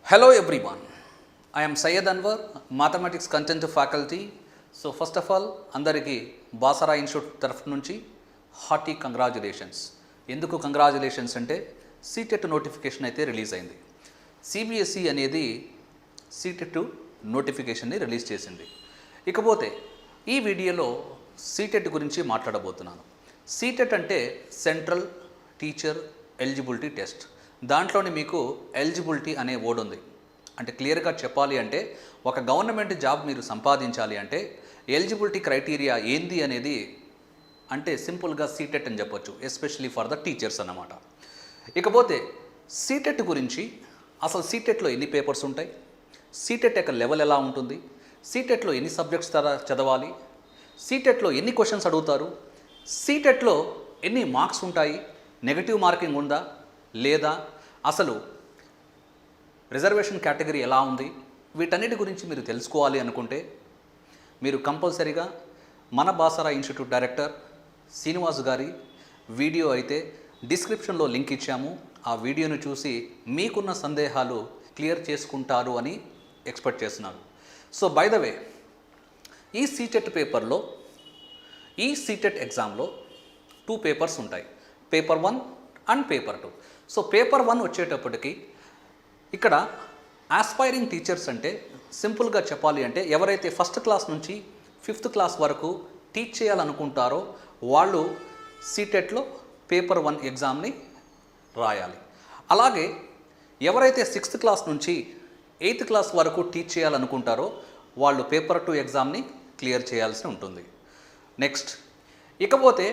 Hello everyone, I am Syed Anwar, Mathematics Content Faculty. So first of all, అందరికీ Basara institute తరఫు నుంచి hearty congratulations. ఎందుకు congratulations అంటే CTET notification అయితే release అయింది. సిబిఎస్ఈ అనేది సీటెట్ నోటిఫికేషన్ని రిలీజ్ చేసింది. ఇకపోతే ఈ వీడియోలో సీటెట్ గురించి మాట్లాడబోతున్నాను. సీటెట్ అంటే సెంట్రల్ టీచర్ ఎలిజిబిలిటీ టెస్ట్. దాంట్లోని మీకు ఎలిజిబిలిటీ అనే వర్డ్ ఉంది. అంటే క్లియర్గా చెప్పాలి అంటే ఒక గవర్నమెంట్ జాబ్ మీరు సంపాదించాలి అంటే ఎలిజిబిలిటీ క్రైటీరియా ఏంది అనేది అంటే సింపుల్గా సీటెట్ అని చెప్పొచ్చు, ఎస్పెషలీ ఫర్ ద టీచర్స్ అన్నమాట. ఇకపోతే సీటెట్ గురించి, అసలు సీటెట్లో ఎన్ని పేపర్స్ ఉంటాయి, సీటెట్ యొక్క లెవెల్ ఎలా ఉంటుంది, సీటెట్లో ఎన్ని సబ్జెక్ట్స్ చదవాలి, సీటెట్లో ఎన్ని క్వశ్చన్స్ అడుగుతారు, సీటెట్లో ఎన్ని మార్క్స్ ఉంటాయి, నెగటివ్ మార్కింగ్ ఉందా లేదా, అసలు రిజర్వేషన్ కేటగిరీ ఎలా ఉంది, వీటన్నిటి గురించి మీరు తెలుసుకోవాలి అనుకుంటే మీరు కంపల్సరీగా మన బాసరా ఇన్స్టిట్యూట్ డైరెక్టర్ శ్రీనివాస్ గారి వీడియో అయితే డిస్క్రిప్షన్లో లింక్ ఇచ్చాము. ఆ వీడియోను చూసి మీకున్న సందేహాలు క్లియర్ చేసుకుంటారు అని ఎక్స్పెక్ట్ చేస్తున్నాను. సో బై ద వే, ఈ సీటెట్ పేపర్లో, ఈ సీటెట్ ఎగ్జామ్లో 2 పేపర్స్ ఉంటాయి, paper 1 and paper 2. So paper 1 వచ్చేటప్పటికి ఇక్కడ ఆస్పైరింగ్ టీచర్స్ అంటే సింపుల్గా చెప్పాలి అంటే ఎవరైతే ఫస్ట్ క్లాస్ నుంచి 5th క్లాస్ వరకు టీచ్ చేయాలనుకుంటారో వాళ్ళు సీటెట్లో పేపర్ 1 ఎగ్జామ్ని రాయాలి. అలాగే ఎవరైతే 6th క్లాస్ నుంచి 8th క్లాస్ వరకు టీచ్ చేయాలనుకుంటారో వాళ్ళు పేపర్ 2 ఎగ్జామ్ని క్లియర్ చేయాల్సి ఉంటుంది. నెక్స్ట్, ఇకపోతే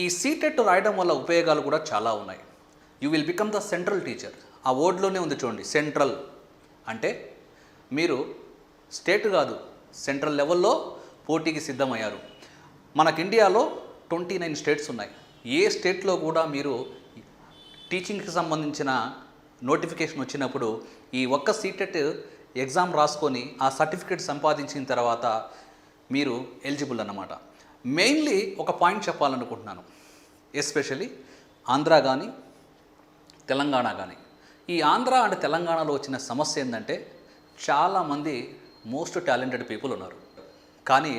ఈ సీటెట్ రాయడం వల్ల ఉపయోగాలు కూడా చాలా ఉన్నాయి. You will become the central teacher. ఆ వర్డ్లోనే ఉంది చూడండి, సెంట్రల్ అంటే మీరు స్టేట్ కాదు, సెంట్రల్ లెవెల్లో పోటీకి సిద్ధమయ్యారు. మనకు ఇండియాలో 29 స్టేట్స్ ఉన్నాయి. ఏ స్టేట్లో కూడా మీరు టీచింగ్కి సంబంధించిన నోటిఫికేషన్ వచ్చినప్పుడు ఈ ఒక్క సీటెట్ ఎగ్జామ్ రాసుకొని ఆ సర్టిఫికేట్ సంపాదించిన తర్వాత మీరు ఎలిజిబుల్ అన్నమాట. మెయిన్లీ ఒక పాయింట్ చెప్పాలనుకుంటున్నాను, ఎస్పెషల్లీ ఆంధ్ర కానీ తెలంగాణ కానీ. ఈ ఆంధ్ర అండ్ తెలంగాణలో వచ్చిన సమస్య ఏంటంటే చాలామంది మోస్ట్ టాలెంటెడ్ పీపుల్ ఉన్నారు, కానీ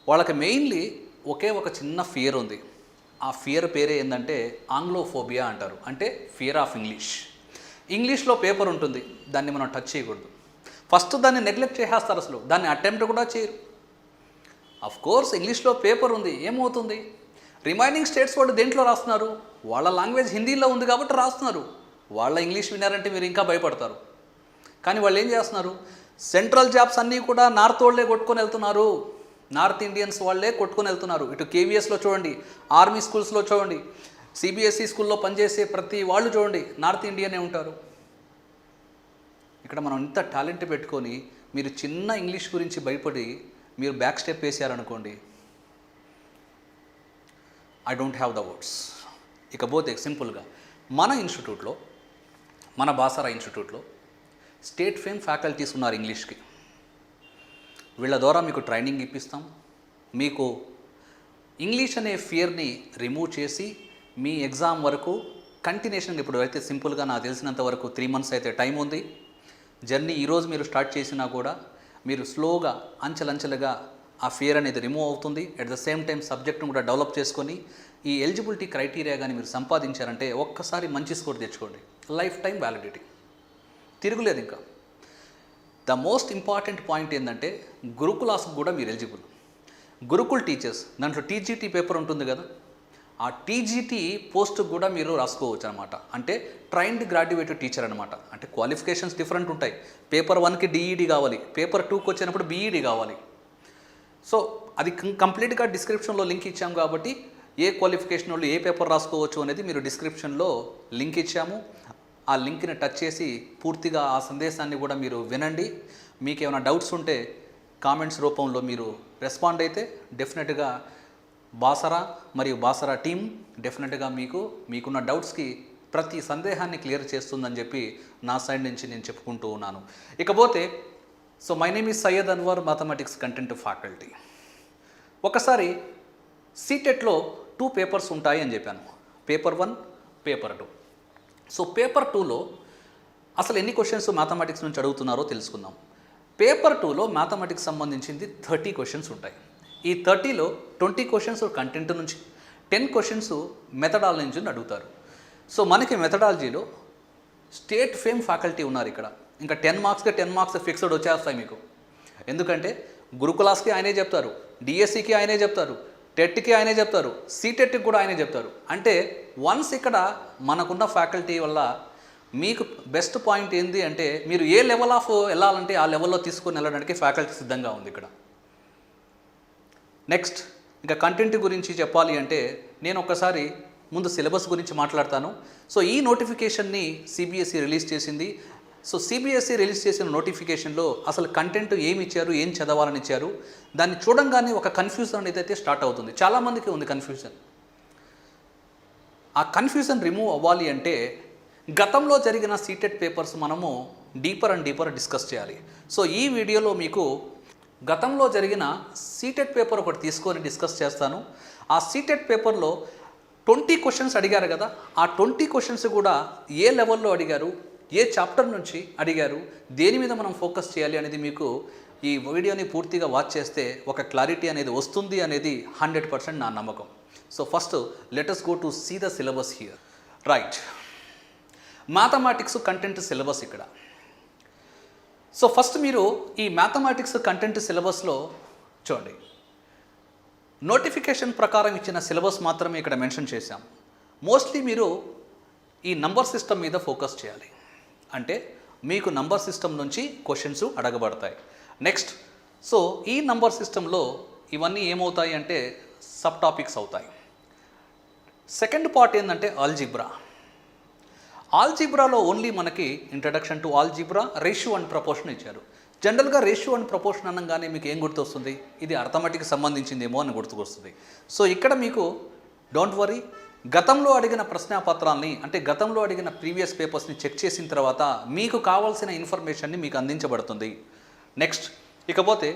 వాళ్ళకి మెయిన్లీ ఒకే ఒక చిన్న ఫియర్ ఉంది. ఆ ఫియర్ పేరే ఏంటంటే ఆంగ్లోఫోబియా అంటారు, అంటే ఫియర్ ఆఫ్ ఇంగ్లీష్. ఇంగ్లీష్లో పేపర్ ఉంటుంది, దాన్ని మనం టచ్ చేయకూడదు. ఫస్ట్ దాన్ని నెగ్లెక్ట్ చేసేస్తారు, అసలు దాన్ని అటెంప్ట్ కూడా చేయరు. అఫ్ కోర్స్ ఇంగ్లీష్లో పేపర్ ఉంది, ఏమవుతుంది, రిమైనింగ్ స్టేట్స్ వాళ్ళు దేంట్లో రాస్తున్నారు, వాళ్ళ లాంగ్వేజ్ హిందీలో ఉంది కాబట్టి రాస్తున్నారు. వాళ్ళ ఇంగ్లీష్ విన్నారంటే మీరు ఇంకా భయపడతారు. కానీ వాళ్ళు ఏం చేస్తున్నారు, సెంట్రల్ జాబ్స్ అన్నీ కూడా నార్త్ వాళ్ళే కొట్టుకొని వెళ్తున్నారు, నార్త్ ఇండియన్స్ వాళ్ళే కొట్టుకొని వెళ్తున్నారు. ఇటు కేవీఎస్లో చూడండి, ఆర్మీ స్కూల్స్లో చూడండి, సిబిఎస్ఈ స్కూల్లో పనిచేసే ప్రతి వాళ్ళు చూడండి నార్త్ ఇండియనే ఉంటారు. ఇక్కడ మనం ఇంత టాలెంట్ పెట్టుకొని మీరు చిన్న ఇంగ్లీష్ గురించి భయపడి మీరు బ్యాక్ స్టెప్ వేసారనుకోండి, I don't have the words. ఇకపోతే సింపుల్గా మన ఇన్స్టిట్యూట్లో, మన బాసరా ఇన్స్టిట్యూట్లో స్టేట్ ఫేమ్ ఫ్యాకల్టీస్ ఉన్నారు ఇంగ్లీష్కి. వీళ్ళ ద్వారా మీకు ట్రైనింగ్ ఇప్పిస్తాం. మీకు ఇంగ్లీష్ అనే ఫియర్ని రిమూవ్ చేసి మీ ఎగ్జామ్ వరకు కంటిన్యూషన్గా, ఇప్పుడు అయితే సింపుల్గా నాకు తెలిసినంత వరకు 3 months అయితే టైం ఉంది. జర్నీ ఈరోజు మీరు స్టార్ట్ చేసినా కూడా మీరు స్లోగా అంచెలంచెలుగా ఆ ఫియర్ అనేది రిమూవ్ అవుతుంది. అట్ ద సేమ్ టైం సబ్జెక్ట్ను కూడా డెవలప్ చేసుకొని ఈ ఎలిజిబిలిటీ క్రైటీరియా కానీ మీరు సంపాదించారంటే ఒక్కసారి మంచి స్కోర్ తెచ్చుకోండి, లైఫ్ టైం వ్యాలిడిటీ, తిరుగులేదు. ఇంకా ద మోస్ట్ ఇంపార్టెంట్ పాయింట్ ఏంటంటే గురుకులాస్కి కూడా మీరు ఎలిజిబుల్. గురుకుల్ టీచర్స్, దాంట్లో టీజీటీ పేపర్ ఉంటుంది కదా, ఆ టీజీటీ పోస్ట్కి కూడా మీరు రాసుకోవచ్చు అనమాట. అంటే ట్రైన్డ్ గ్రాడ్యుయేటెడ్ టీచర్ అనమాట. అంటే క్వాలిఫికేషన్స్ డిఫరెంట్ ఉంటాయి. పేపర్ 1కి డిఈడి కావాలి, పేపర్ 2కి వచ్చినప్పుడు బీఈడి కావాలి. సో అది కంప్లీట్గా డిస్క్రిప్షన్లో లింక్ ఇచ్చాము కాబట్టి ఏ క్వాలిఫికేషన్ వాళ్ళు ఏ పేపర్ రాసుకోవచ్చు అనేది మీరు డిస్క్రిప్షన్లో లింక్ ఇచ్చాము. ఆ లింక్ని టచ్ చేసి పూర్తిగా ఆ సందేశాన్ని కూడా మీరు వినండి. మీకు ఏమైనా డౌట్స్ ఉంటే కామెంట్స్ రూపంలో మీరు రెస్పాండ్ అయితే డెఫినెట్గా బాసరా మరియు బాసరా టీం డెఫినెట్గా మీకున్న డౌట్స్కి ప్రతి సందేహాన్ని క్లియర్ చేస్తుందని చెప్పి నా సైడ్ నుంచి నేను చెప్పుకుంటూ ఉన్నాను. ఇకపోతే so my name is Syed Anwar, mathematics content faculty. ఒకసారి సీటెట్లో 2 పేపర్స్ ఉంటాయి అని చెప్పాను, పేపర్ 1, పేపర్ 2. సో పేపర్ 2లో అసలు ఎన్ని క్వశ్చన్స్ మ్యాథమెటిక్స్ నుంచి అడుగుతున్నారో తెలుసుకుందాం. పేపర్ 2లో మ్యాథమెటిక్స్ సంబంధించింది 30 క్వశ్చన్స్ ఉంటాయి. ఈ 30లో 20 క్వశ్చన్స్ కంటెంట్ నుంచి, 10 క్వశ్చన్స్ మెథడాలజీ నుంచి అడుగుతారు. సో మనకి మెథడాలజీలో స్టేట్ ఫేమ్ ఫ్యాకల్టీ ఉన్నారు ఇక్కడ. ఇంకా 10 మార్క్స్కి 10 మార్క్స్ ఫిక్స్డ్ వచ్చేస్తాయి మీకు. ఎందుకంటే గురుకులాస్కి ఆయనే చెప్తారు, డిఎస్సికి ఆయనే చెప్తారు, టెట్కి ఆయనే చెప్తారు, సీటెట్కి కూడా ఆయనే చెప్తారు. అంటే వన్స్ ఇక్కడ మనకున్న ఫ్యాకల్టీ వల్ల మీకు బెస్ట్ పాయింట్ ఏంది అంటే మీరు ఏ లెవెల్ ఆఫ్ వెళ్ళాలంటే ఆ లెవెల్లో తీసుకొని వెళ్ళడానికి ఫ్యాకల్టీ సిద్ధంగా ఉంది ఇక్కడ. నెక్స్ట్ ఇంకా కంటెంట్ గురించి చెప్పాలి అంటే నేను ఒకసారి ముందు సిలబస్ గురించి మాట్లాడతాను. సో ఈ నోటిఫికేషన్ని సిబిఎస్ఈ రిలీజ్ చేసింది. సో సిబిఎస్ఈ రిలీజ్ చేసిన నోటిఫికేషన్లో అసలు కంటెంట్ ఏమి ఇచ్చారు, ఏం చదవాలని ఇచ్చారు, దాన్ని చూడంగానే ఒక కన్ఫ్యూజన్ అనేది అయితే స్టార్ట్ అవుతుంది. చాలామందికి ఉంది కన్ఫ్యూజన్. ఆ కన్ఫ్యూజన్ రిమూవ్ అవ్వాలి అంటే గతంలో జరిగిన సీటెట్ పేపర్స్ మనము డీపర్ అండ్ డీపర్ డిస్కస్ చేయాలి. సో ఈ వీడియోలో మీకు గతంలో జరిగిన సీటెట్ పేపర్ ఒకటి తీసుకొని డిస్కస్ చేస్తాను. ఆ సీటెట్ పేపర్లో 20 క్వశ్చన్స్ అడిగారు కదా, ఆ 20 క్వశ్చన్స్ కూడా ఏ లెవెల్లో అడిగారు, ఏ చాప్టర్ నుంచి అడిగారు, దేని మీద మనం ఫోకస్ చేయాలి అనేది మీకు ఈ వీడియోని పూర్తిగా వాచ్ చేస్తే ఒక క్లారిటీ అనేది వస్తుంది అనేది 100% నా నమ్మకం. So first let us go to see the syllabus here. Right, mathematics content syllabus ఇక్కడ. సో ఫస్ట్ మీరు ఈ మ్యాథమెటిక్స్ కంటెంట్ సిలబస్లో చూడండి, నోటిఫికేషన్ ప్రకారం ఇచ్చిన సిలబస్ మాత్రమే ఇక్కడ మెన్షన్ చేశాం. మోస్ట్లీ మీరు ఈ నంబర్ సిస్టమ్ మీద ఫోకస్ చేయాలి. అంటే మీకు నంబర్ సిస్టమ్ నుంచి క్వశ్చన్స్ అడగబడతాయి. నెక్స్ట్ సో ఈ నంబర్ సిస్టంలో ఇవన్నీ ఏమవుతాయి అంటే సబ్ టాపిక్స్ అవుతాయి. సెకండ్ పార్ట్ ఏంటంటే ఆల్జీబ్రా. ఆల్జీబ్రాలో ఓన్లీ మనకి introduction to algebra, ratio and proportion ఇచ్చారు. జనరల్గా రేషియో అండ్ ప్రపోర్షన్ అనగానే మీకు ఏం గుర్తొస్తుంది, ఇది అర్థమెటిక్కి సంబంధించిందేమో అని గుర్తుకొస్తుంది. సో ఇక్కడ మీకు డోంట్ వరీ, గతంలో అడిగిన ప్రశ్నాపత్రాలని అంటే గతంలో అడిగిన ప్రీవియస్ పేపర్స్ని చెక్ చేసిన తర్వాత మీకు కావాల్సిన ఇన్ఫర్మేషన్ని మీకు అందించబడుతుంది. నెక్స్ట్ ఇకపోతే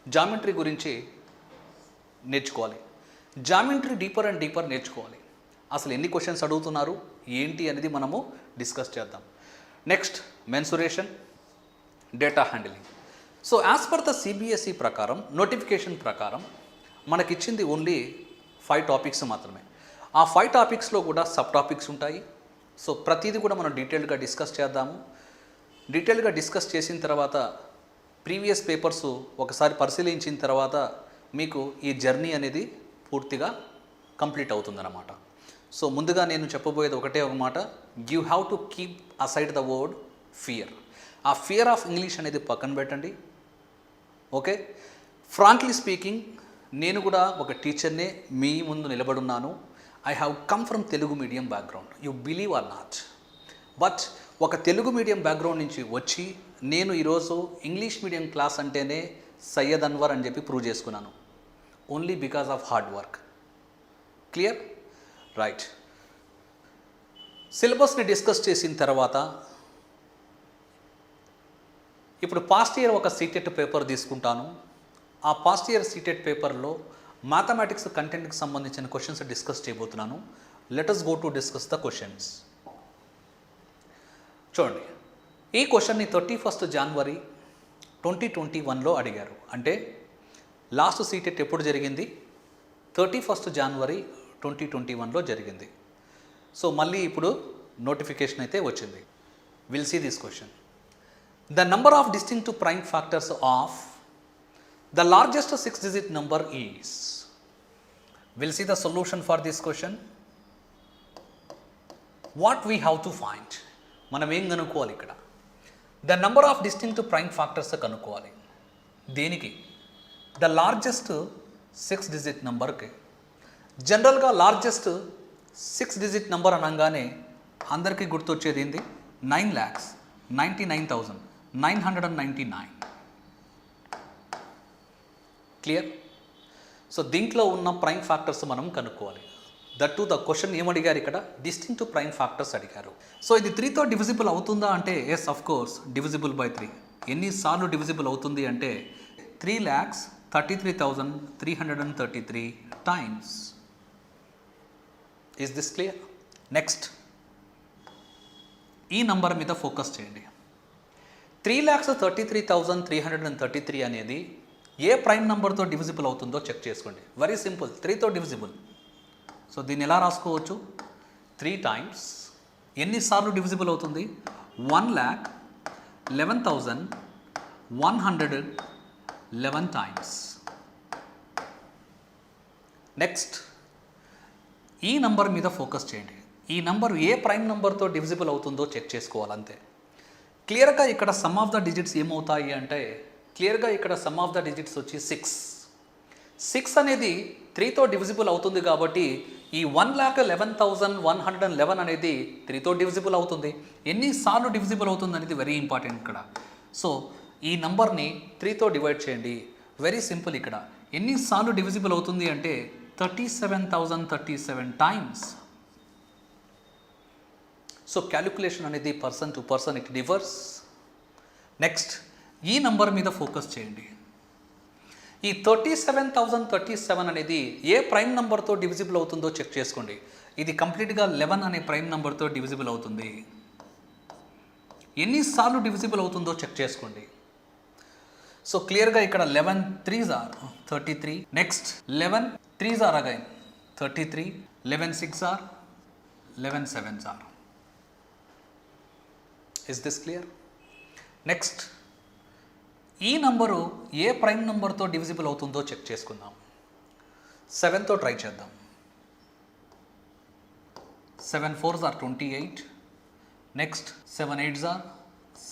జామెట్రీ గురించి నేర్చుకోవాలి. జామెట్రీ డీపర్ అండ్ డీపర్ నేర్చుకోవాలి. అసలు ఎన్ని క్వశ్చన్స్ అడుగుతున్నారు ఏంటి అనేది మనము డిస్కస్ చేద్దాం. Next mensuration, data handling. So as per the CBSE ప్రకారం నోటిఫికేషన్ ప్రకారం మనకిచ్చింది ఓన్లీ 5 టాపిక్స్ మాత్రమే. ఆ 5 టాపిక్స్లో కూడా సబ్ టాపిక్స్ ఉంటాయి. సో ప్రతిదీ కూడా మనం డీటెయిల్గా డిస్కస్ చేద్దాము. డీటెయిల్గా డిస్కస్ చేసిన తర్వాత ప్రీవియస్ పేపర్స్ ఒకసారి పరిశీలించిన తర్వాత మీకు ఈ జర్నీ అనేది పూర్తిగా కంప్లీట్ అవుతుందన్నమాట. సో ముందుగా నేను చెప్పబోయేది ఒకటే ఒక మాట, you have to keep aside the word fear. ఆ ఫియర్ ఆఫ్ ఇంగ్లీష్ అనేది పక్కన పెట్టండి. ఓకే, ఫ్రాంక్లీ స్పీకింగ్ నేను కూడా ఒక టీచర్నే మీ ముందు నిలబడున్నాను. I have come from Telugu medium background, you believe or not. But ఒక తెలుగు మీడియం బ్యాక్గ్రౌండ్ నుంచి వచ్చి నేను ఈరోజు ఇంగ్లీష్ మీడియం క్లాస్ అంటేనే సయ్యద్ అన్వర్ అని చెప్పి ప్రూవ్ చేసుకున్నాను. Only because of hard work. Clear? Right, సిలబస్ని డిస్కస్ చేసిన తర్వాత ఇప్పుడు పాస్ట్ ఇయర్ ఒక సీటెట్ పేపర్ తీసుకుంటాను. ఆ పాస్ట్ ఇయర్ సీటెట్ పేపర్లో మ్యాథమెటిక్స్ కంటెంట్కి సంబంధించిన క్వశ్చన్స్ డిస్కస్ చేయబోతున్నాను. Let us go to discuss the questions. చూడండి, ఈ క్వశ్చన్ని 31st జనవరి 2021లో అడిగారు. అంటే లాస్ట్ సీటెట్ ఎప్పుడు జరిగింది? 31st జనవరి 2021లో జరిగింది. సో మళ్ళీ ఇప్పుడు నోటిఫికేషన్ అయితే వచ్చింది. Will see this question. The number of distinctive prime factors of the largest 6-digit number is. We'll see the solution for this question. What we have to find. మనం ఏం కనుక్కోవాలి ఇక్కడ? The number of distinctive prime factors కనుక్కోవాలి. దేనికి? The largest 6-digit numberకి. జనరల్గా largest 6-digit number అనగానే అందరికీ గుర్తొచ్చేది ఏంది? 9,99,999. క్లియర్? సో దీంట్లో ఉన్న ప్రైమ్ ఫ్యాక్టర్స్ మనం కనుక్కోవాలి. దట్ టు ద క్వశ్చన్ ఏమడిగారు ఇక్కడ? డిస్టింక్టివ్ ప్రైమ్ ఫ్యాక్టర్స్ అడిగారు. సో ఇది 3తో డివిజిబుల్ అవుతుందా అంటే yes, of course divisible by 3. ఎన్నిసార్లు డివిజిబుల్ అవుతుంది అంటే 3,33,333 times. Is this clear? Next ఈ నంబర్ మీద ఫోకస్ చేయండి. 3,33,333 అనేది ఏ ప్రైమ్ నెంబర్తో డివిజిబుల్ అవుతుందో చెక్ చేసుకోండి. వెరీ సింపుల్, 3తో డివిజిబుల్. సో దీన్ని ఎలా రాసుకోవచ్చు? 3 టైమ్స్ ఎన్నిసార్లు డివిజిబుల్ అవుతుంది? 1,11,111 టైమ్స్. నెక్స్ట్ ఈ నంబర్ మీద ఫోకస్ చేయండి. ఈ నంబర్ ఏ ప్రైమ్ నెంబర్తో డివిజిబుల్ అవుతుందో చెక్ చేసుకోవాలంతే. క్లియర్గా ఇక్కడ సమ్ ఆఫ్ ద డిజిట్స్ ఏమవుతాయి అంటే, క్లియర్గా ఇక్కడ సమ్ ఆఫ్ ద డిజిట్స్ వచ్చి 6. 6 అనేది 3తో డివిజిబుల్ అవుతుంది కాబట్టి ఈ 1,11,111 అనేది 3తో డివిజిబుల్ అవుతుంది. ఎన్నిసార్లు డివిజిబుల్ అవుతుంది అనేది వెరీ ఇంపార్టెంట్ ఇక్కడ. సో ఈ నంబర్ని 3తో డివైడ్ చేయండి. Very simple. ఇక్కడ ఎన్నిసార్లు డివిజిబుల్ అవుతుంది అంటే 37,037 టైమ్స్. సో క్యాలిక్యులేషన్ అనేది person to person it differs. Next ఈ నంబర్ మీద ఫోకస్ చేయండి. ఈ 37,037 అనేది ఏ ప్రైమ్ నెంబర్తో డివిజిబుల్ అవుతుందో చెక్ చేసుకోండి. ఇది కంప్లీట్గా 11 అనే ప్రైమ్ నెంబర్తో డివిజిబుల్ అవుతుంది. ఎన్నిసార్లు డివిజిబుల్ అవుతుందో చెక్ చేసుకోండి. సో క్లియర్గా ఇక్కడ 11 3s are 33. Next 11 3s are again 33. 11 6s are 11 7s are. Is this clear? Next ఈ నంబరు ఏ ప్రైమ్ నెంబర్తో డివిజిబుల్ అవుతుందో చెక్ చేసుకుందాం. 7తో ట్రై చేద్దాం. 7 4s are 28. Next 7 8s are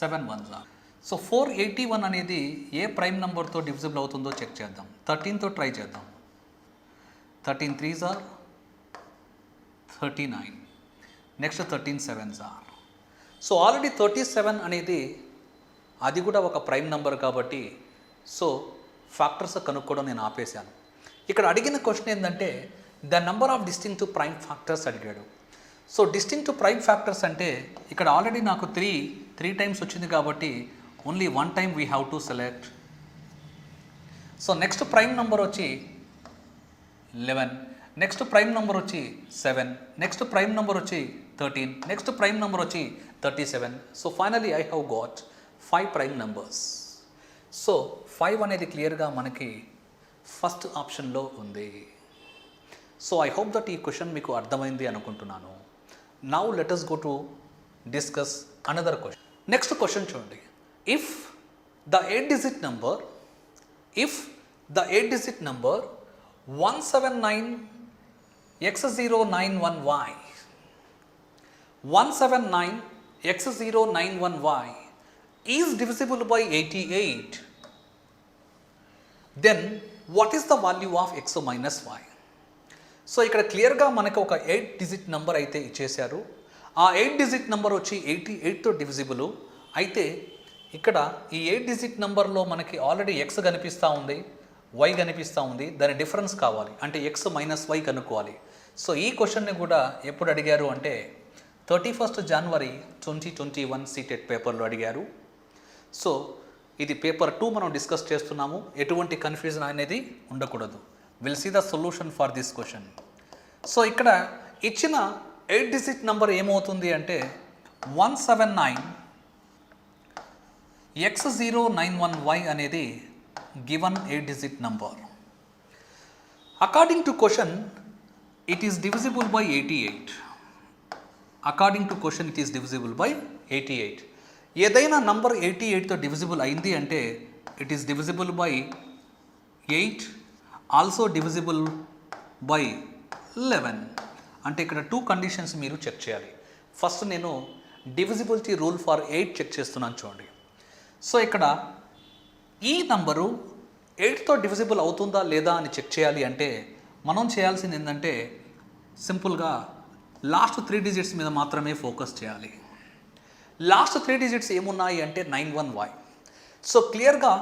7 1s are. So 481 అనేది ఏ ప్రైమ్ నెంబర్తో డివిజిబుల్ అవుతుందో చెక్ చేద్దాం. 13తో ట్రై చేద్దాం. 13 3s are 39. Next 13 7s are. So already 37 అనేది అది కూడా ఒక ప్రైమ్ నెంబర్ కాబట్టి సో ఫ్యాక్టర్స్ కనుక్కోవడం నేను ఆపేశాను. ఇక్కడ అడిగిన క్వశ్చన్ ఏంటంటే the number of distinctive prime factors అడిగాడు. సో డిస్టింక్టివ్ ప్రైమ్ ఫ్యాక్టర్స్ అంటే ఇక్కడ ఆల్రెడీ నాకు 3 టైమ్స్ వచ్చింది కాబట్టి only 1 time we have to select. So next prime number వచ్చి 11. నెక్స్ట్ ప్రైమ్ నెంబర్ వచ్చి 7. నెక్స్ట్ ప్రైమ్ నెంబర్ వచ్చి 13. నెక్స్ట్ ప్రైమ్ నెంబర్ వచ్చి 37. So finally I have got 5 prime numbers. So 5 అనేది క్లియర్గా మనకి ఫస్ట్ ఆప్షన్లో ఉంది. సో ఐ హోప్ దట్ ఈ క్వశ్చన్ మీకు అర్థమైంది అనుకుంటున్నాను. Now let us go to discuss another question. Next question చూడండి. If the 8-digit number 179x091y 179x091y is divisible by 88, then what is the value of x minus y? So ఇక్కడ క్లియర్గా మనకు ఒక 8-digit number అయితే ఇచ్చేశారు. ఆ 8-digit number వచ్చి 88తో divisible అయితే ఇక్కడ ఈ 8-digit నెంబర్లో మనకి ఆల్రెడీ ఎక్స్ కనిపిస్తూ ఉంది, వై కనిపిస్తూ ఉంది. దాని డిఫరెన్స్ కావాలి అంటే ఎక్స్ మైనస్ వై కనుక్కోవాలి. సో ఈ క్వశ్చన్ని కూడా ఎప్పుడు అడిగారు అంటే 31st January 2021 సీటెట్ పేపర్లో అడిగారు. సో ఇది పేపర్ 2 మనం డిస్కస్ చేస్తున్నాము. ఎటువంటి కన్ఫ్యూజన్ అనేది ఉండకూడదు. Will see the solution for this question. So ఇక్కడ ఇచ్చిన 8-digit నెంబర్ ఏమవుతుంది అంటే 179x091y అనేది given 8-digit number. According to question it is divisible by 88. According to question it is divisible by 88. ఏదైనా నంబర్ 88తో డివిజిబుల్ అయింది అంటే it is divisible by 8, also divisible by 11. అంటే ఇక్కడ 2 కండిషన్స్ మీరు చెక్ చేయాలి. ఫస్ట్ నేను డివిజిబిలిటీ రూల్ ఫర్ 8 చెక్ చేస్తున్నాను చూడండి. సో ఇక్కడ ఈ నంబరు 8తో డివిజిబుల్ అవుతుందా లేదా అని చెక్ చేయాలి అంటే మనం చేయాల్సింది ఏంటంటే సింపుల్గా లాస్ట్ 3 digits మీద మాత్రమే ఫోకస్ చేయాలి. లాస్ట్ 3 digits ఏమున్నాయి అంటే 91y. సో క్లియర్గా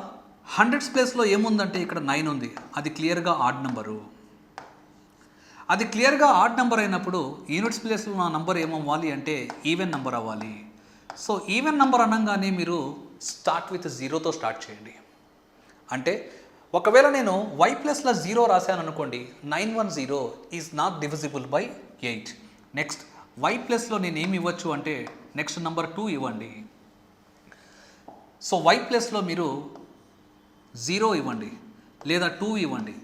100s ప్లేస్లో ఏముందంటే ఇక్కడ 9 ఉంది. అది క్లియర్గా ఆడ్ నెంబరు. అది క్లియర్గా ఆడ్ నెంబర్ అయినప్పుడు యూనిట్స్ ప్లేస్లో నా నంబర్ ఏమవ్వాలి అంటే ఈవెన్ నెంబర్ అవ్వాలి. సో ఈవెన్ నెంబర్ అనగానే మీరు స్టార్ట్ విత్ 0తో స్టార్ట్ చేయండి. అంటే ఒకవేళ నేను y ప్లస్లో 0 రాశాను అనుకోండి 910 is not divisible by 8. Next Y ప్లస్లో నేను ఏమి ఇవ్వచ్చు అంటే నెక్స్ట్ నంబర్ 2 ఇవ్వండి. సో వై ప్లస్లో మీరు 0 ఇవ్వండి, లేదా 2 ఇవ్వండి,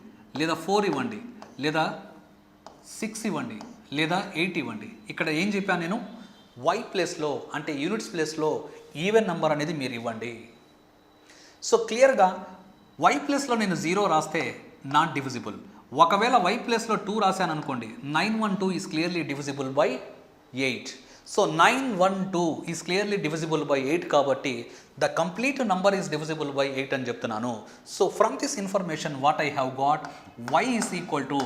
లేదా 4 ఇవ్వండి, లేదా 6 ఇవ్వండి, లేదా 8 ఇవ్వండి. ఇక్కడ ఏం చెప్పాను నేను, వై ప్లస్లో అంటే యూనిట్స్ ప్లేస్లో ఈవెన్ నెంబర్ అనేది మీరు ఇవ్వండి. సో క్లియర్గా వై ప్లస్లో నేను 0 రాస్తే నాట్ డివిజిబుల్. ఒకవేళ వై ప్లస్లో 2 రాశాను అనుకోండి, 912 is clearly divisible by 8. So 912 is clearly divisible by 8 కాబట్టి the complete number is divisible by 8 అని చెప్తున్నాను. So from this information what I have got, y is equal to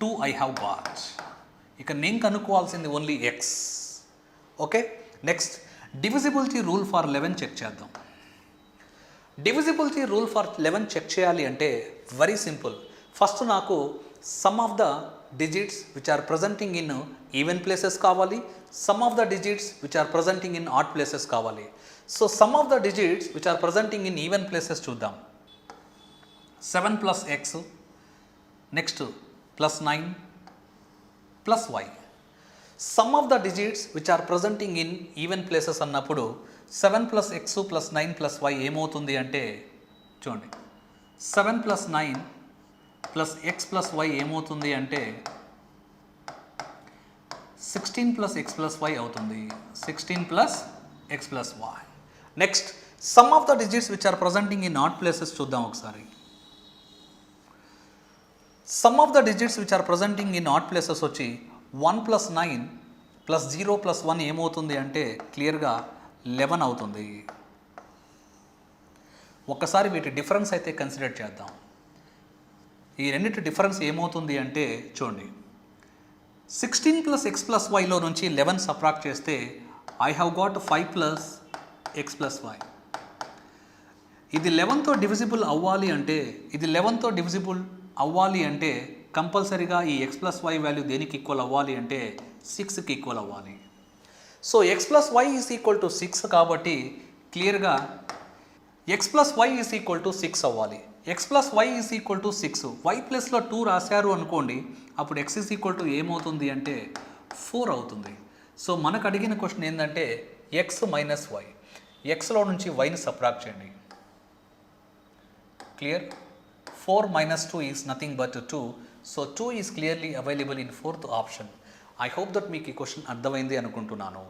2 I have got. ఇక నేను కనుక్కోవాల్సింది only x. Okay, next divisibility rule for 11 check చేద్దాం. Divisibility rule for 11 check చేయాలి అంటే very simple. First నాకు sum of the digits which are presenting in even places కావాలి, sum of the digits which are presenting in odd places కావాలి. So sum of the digits which are presenting in even places చూద్దాం. 7 plus x, next plus 9 plus y. Sum of the digits which are presenting in even places అన్నప్పుడు 7 plus X plus 9 plus y ఏమవుతుంది అంటే చూడండి, 7 plus 9 plus X plus y ఏమవుతుంది అంటే 16 plus X plus Y అవుతుంది. 16 plus X plus Y. Next sum of the digits which are presenting in odd places చూద్దాం ఒకసారి. Sum of the digits which are presenting in odd places వచ్చి 1 plus 9 plus 0 plus 1 ఏమవుతుంది అంటే క్లియర్గా 11 అవుతుంది. ఒక్కసారి వీటి డిఫరెన్స్ అయితే కన్సిడర్ చేద్దాం. ఈ రెండింటి డిఫరెన్స్ ఏమవుతుంది అంటే చూడండి, 16 ప్లస్ ఎక్స్ ప్లస్ వైలో నుంచి 11 సబ్ట్రాక్ట్ చేస్తే I have got 5 plus X plus Y. ఇది 11తో డివిజిబుల్ అవ్వాలి అంటే, ఇది 11తో డివిజిబుల్ అవ్వాలి అంటే కంపల్సరీగా ఈ ఎక్స్ ప్లస్ వై వాల్యూ దేనికి ఈక్వల్ అవ్వాలి అంటే 6కి ఈక్వల్ అవ్వాలి. So X plus Y is equal to 6 కాబట్టి క్లియర్గా X plus Y is equal to 6 అవ్వాలి. X plus Y is equal to 6. Y ప్లస్లో 2 రాశారు అనుకోండి, అప్పుడు ఎక్స్ ఈజ్ ఈక్వల్ టు ఏమవుతుంది అంటే 4 అవుతుంది. సో మనకు అడిగిన క్వశ్చన్ ఏంటంటే ఎక్స్ మైనస్ వై. ఎక్స్లో నుంచి వైని సబ్ట్రాక్ట్ చేయండి. Clear? 4 minus 2 is nothing but 2. So 2 is clearly available in 4th option. I hope that మీకు ఈ క్వశ్చన్ అర్థమైంది అనుకుంటున్నాను.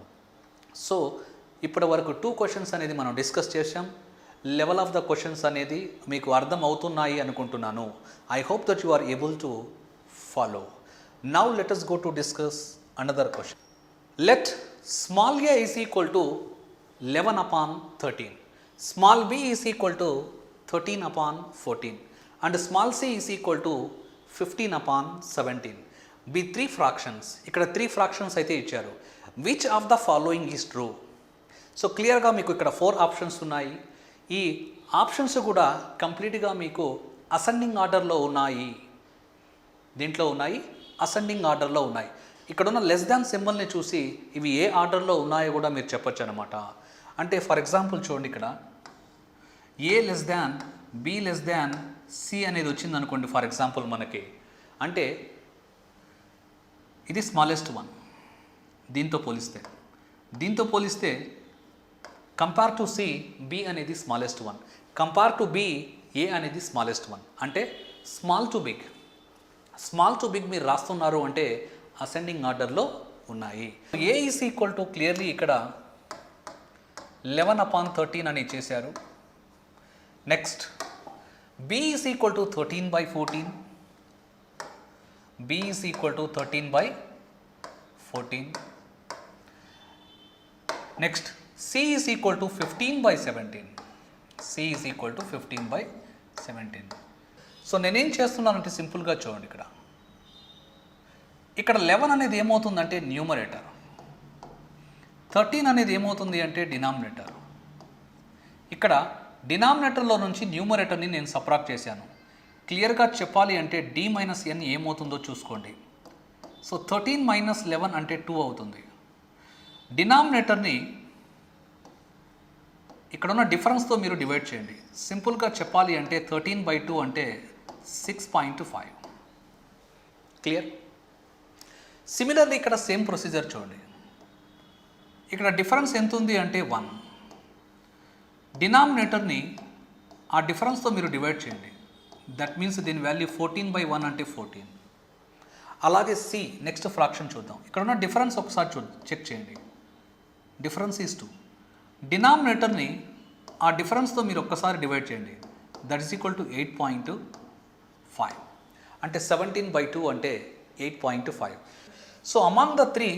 సో ఇప్పటి వరకు 2 క్వశ్చన్స్ అనేది మనం డిస్కస్ చేసాం. లెవెల్ ఆఫ్ ద క్వశ్చన్స్ అనేది మీకు అర్థం అవుతున్నాయి అనుకుంటున్నాను. I hope that you are able to follow. Now let us go to discuss another question. Let small a is equal to 11 upon 13. Small b is equal to 13 upon 14. And small c is equal to 15 upon 17. Be 3 fractions. ఇక్కడ 3 fractions అయితే ఇచ్చారు. Which of the following is true? So క్లియర్గా మీకు ఇక్కడ 4 options ఉన్నాయి. ఈ options కూడా కంప్లీట్గా మీకు అసెండింగ్ ఆర్డర్లో ఉన్నాయి. దీంట్లో ఉన్నాయి, అసెండింగ్ ఆర్డర్లో ఉన్నాయి. ఇక్కడ ఉన్న లెస్ దాన్ సింబల్ని చూసి ఇవి ఏ ఆర్డర్లో ఉన్నాయో కూడా మీరు చెప్పొచ్చు అనమాట. అంటే ఫర్ ఎగ్జాంపుల్ చూడండి, ఇక్కడ A less than, B less than, C అనేది వచ్చింది అనుకోండి ఫర్ ఎగ్జాంపుల్ మనకి. అంటే ఇది స్మాలెస్ట్ వన్ దీంతో పోలిస్తే కంపేర్ టు సి బి అనేది smallest one, compare to B A అనేది స్మాలెస్ట్ వన్. అంటే స్మాల్ టు బిగ్ మీరు రాస్తున్నారు అంటే అసెండింగ్ ఆర్డర్లో ఉన్నాయి. A is equal to clearly ఇక్కడ 11 upon 13 అని చేశారు. Next b is equal to 13 by 14. b is equal to 13 by 14. Next c is equal to 15 by 17. c is equal to 15 by 17. So నేనేం చేస్తున్నానంటే సింపుల్గా చూడండి, ఇక్కడ 11 అనేది ఏమవుతుందంటే న్యూమరేటర్, 13 అనేది ఏమవుతుంది అంటే డినామినేటర్. ఇక్కడ డినామినేటర్లో నుంచి న్యూమరేటర్ని నేను సబ్ట్రాక్ట్ చేశాను. క్లియర్గా చెప్పాలి అంటే d మైనస్ n ఏమవుతుందో చూసుకోండి. సో 13 మైనస్ 11 అంటే 2 అవుతుంది. డినామినేటర్ని ఇక్కడ ఉన్న డిఫరెన్స్తో మీరు డివైడ్ చేయండి. సింపుల్గా చెప్పాలి అంటే 13/2 అంటే 6.5. క్లియర్? సిమిలర్లీ ఇక్కడ సేమ్ ప్రొసీజర్ చూడండి. ఇక్కడ డిఫరెన్స్ ఎంత ఉంది అంటే 1. డినామినేటర్ని ఆ డిఫరెన్స్తో మీరు డివైడ్ చేయండి. దట్ మీన్స్ దీని వాల్యూ 14/1 అంటే 14. అలాగే సి నెక్స్ట్ ఫ్రాక్షన్ చూద్దాం. ఇక్కడ ఉన్న డిఫరెన్స్ ఒకసారి చెక్ చేయండి. Difference is 2. డినామినేటర్ని ఆ డిఫరెన్స్తో మీరు ఒక్కసారి డివైడ్ చేయండి. దట్ ఈస్ ఈక్వల్ టు 8.5 అంటే 17/2 అంటే 8.5. So among the 3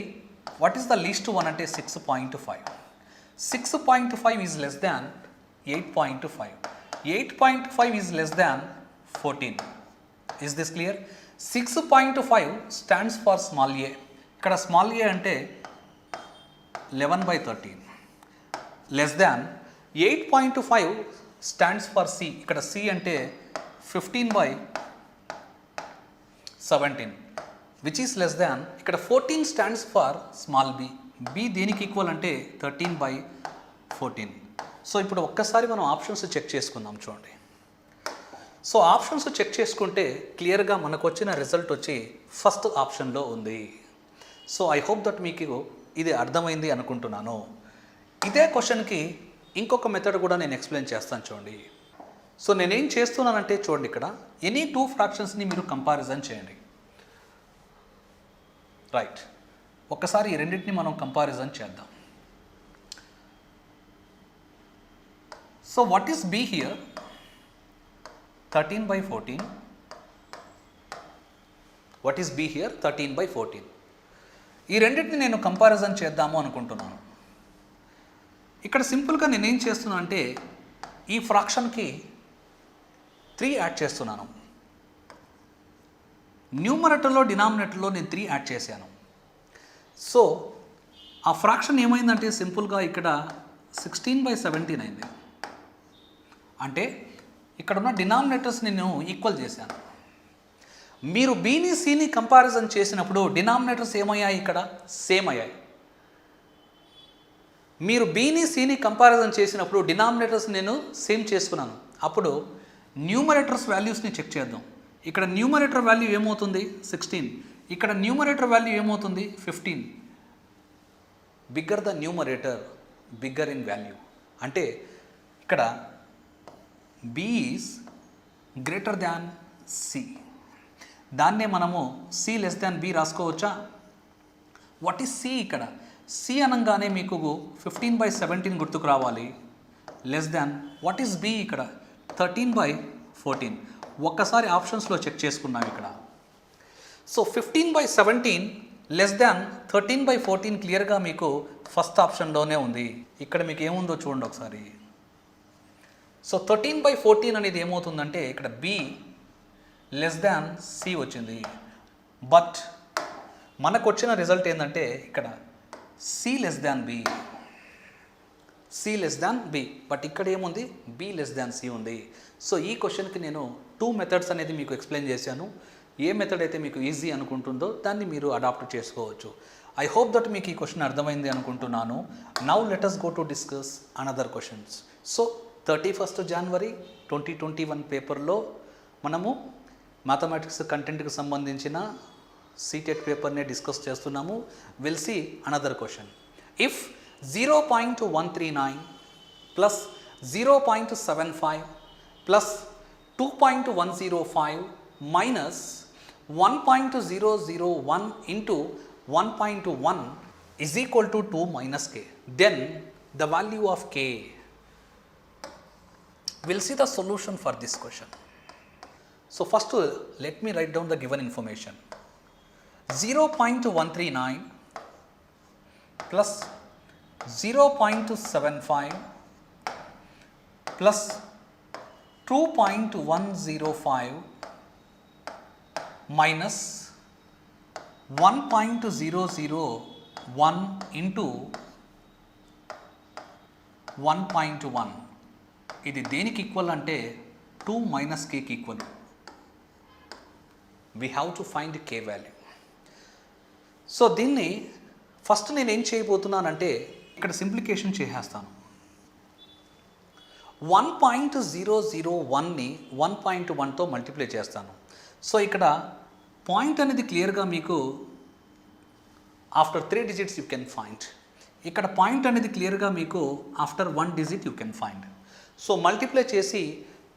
what is the least one అంటే 6.5. 6.5 is less than 8.5. 8.5 is less than 14. Is this clear? 6.5 stands for small A. ఇక్కడ స్మాల్ ఏ అంటే 11/13 less than 8.5 stands for C. ఇక్కడ C అంటే 15/17 which is less than ఇక్కడ 14 stands for small B. B దేనికి equal అంటే 13/14. So ఇప్పుడు ఒక్కసారి మనం ఆప్షన్స్ చెక్ చేసుకుందాం. చూడండి. సో ఆప్షన్స్ చెక్ చేసుకుంటే క్లియర్గా మనకు వచ్చిన రిజల్ట్ వచ్చి ఫస్ట్ ఆప్షన్లో ఉంది. సో ఐ హోప్ దట్ మీకు ఇది అర్థమైంది అనుకుంటున్నాను. ఇదే క్వశ్చన్కి ఇంకొక మెథడ్ కూడా నేను ఎక్స్ప్లెయిన్ చేస్తాను. చూడండి. సో నేనేం చేస్తున్నానంటే చూడండి, ఇక్కడ ఎనీ 2 ఫ్రాక్షన్స్ని మీరు కంపారిజన్ చేయండి. రైట్. ఒక్కసారి ఈ రెండింటిని మనం కంపారిజన్ చేద్దాం. So what is be here? 13/14. What is be here? 13/14. ఈ రెండింటిని నేను కంపారిజన్ చేద్దాము అనుకుంటున్నాను. ఇక్కడ సింపుల్గా నేనేం చేస్తున్నాను అంటే ఈ ఫ్రాక్షన్కి 3 యాడ్ చేస్తున్నాను. న్యూమరేటర్లో డినామినేటర్లో నేను 3 యాడ్ చేశాను. సో ఆ ఫ్రాక్షన్ ఏమైందంటే సింపుల్గా ఇక్కడ 16/17 అయింది. అంటే ఇక్కడ ఉన్న డినామినేటర్స్ నేను ఈక్వల్ చేశాను. మీరు బీని సిని కంపారిజన్ చేసినప్పుడు డినామినేటర్స్ ఏమయ్యాయి? ఇక్కడ సేమ్ అయ్యాయి. మీరు బీని సిని కంపారిజన్ చేసినప్పుడు డినామినేటర్స్ నేను సేమ్ చేసుకున్నాను. అప్పుడు న్యూమరేటర్స్ వాల్యూస్ని చెక్ చేద్దాం. ఇక్కడ న్యూమరేటర్ వాల్యూ ఏమవుతుంది? 16. ఇక్కడ న్యూమరేటర్ వాల్యూ ఏమవుతుంది? 15. Bigger the numerator bigger in value. అంటే ఇక్కడ B is greater than C. దాన్నే మనము సి లెస్ దాన్ బి రాసుకోవచ్చా? What is C? ఇక్కడ సి అనగానే మీకు 15/17 గుర్తుకు రావాలి. Less than what is B? ఇక్కడ 13/14. ఒక్కసారి ఆప్షన్స్లో చెక్ చేసుకున్నాం ఇక్కడ. సో 15/17 లెస్ దాన్ 13/14 క్లియర్గా మీకు ఫస్ట్ ఆప్షన్లోనే ఉంది. ఇక్కడ మీకు ఏముందో చూడండి ఒకసారి. సో 13/14 అనేది ఏమవుతుందంటే ఇక్కడ బి లెస్ దాన్ సి వచ్చింది. బట్ మనకు వచ్చిన రిజల్ట్ ఏంటంటే ఇక్కడ C less than B. C less than B. But ఇక్కడ ఏముంది? బి లెస్ దాన్ సి ఉంది. సో ఈ క్వశ్చన్కి నేను 2 మెథడ్స్ అనేది మీకు ఎక్స్ప్లెయిన్ చేశాను. ఏ మెథడ్ అయితే మీకు ఈజీ అనుకుంటుందో దాన్ని మీరు అడాప్ట్ చేసుకోవచ్చు. ఐ హోప్ దట్ మీకు ఈ క్వశ్చన్ అర్థమైంది అనుకుంటున్నాను. Now let us go to discuss another questions. So 31st January 2021 పేపర్లో మనము మ్యాథమెటిక్స్ కంటెంట్కి సంబంధించిన సీటెట్ పేపర్నే డిస్కస్ చేస్తున్నాము. Will see another question. If 0.139 plus 0.75 plus 2.105 minus 1.001 into 1.1 is equal to 2 minus k. Then the value of k. We'll see the solution for this question. So first let me write down the given information. 0.139 plus 0.75 plus 2.105 minus 1.001 into 1.1. ఇది దేనికి equal అంటే 2 minus k కి equal. We have to find k value. So దీన్ని first నేను ఏం చేయబోతున్నానంటే ఇక్కడ సింప్లికేషన్ చేసేస్తాను. 1.001ని 1.1తో multiply చేస్తాను. సో ఇక్కడ పాయింట్ అనేది క్లియర్గా మీకు after 3 digits you can find. ఇక్కడ పాయింట్ అనేది క్లియర్గా మీకు after 1 digit you can find. So multiply చేసి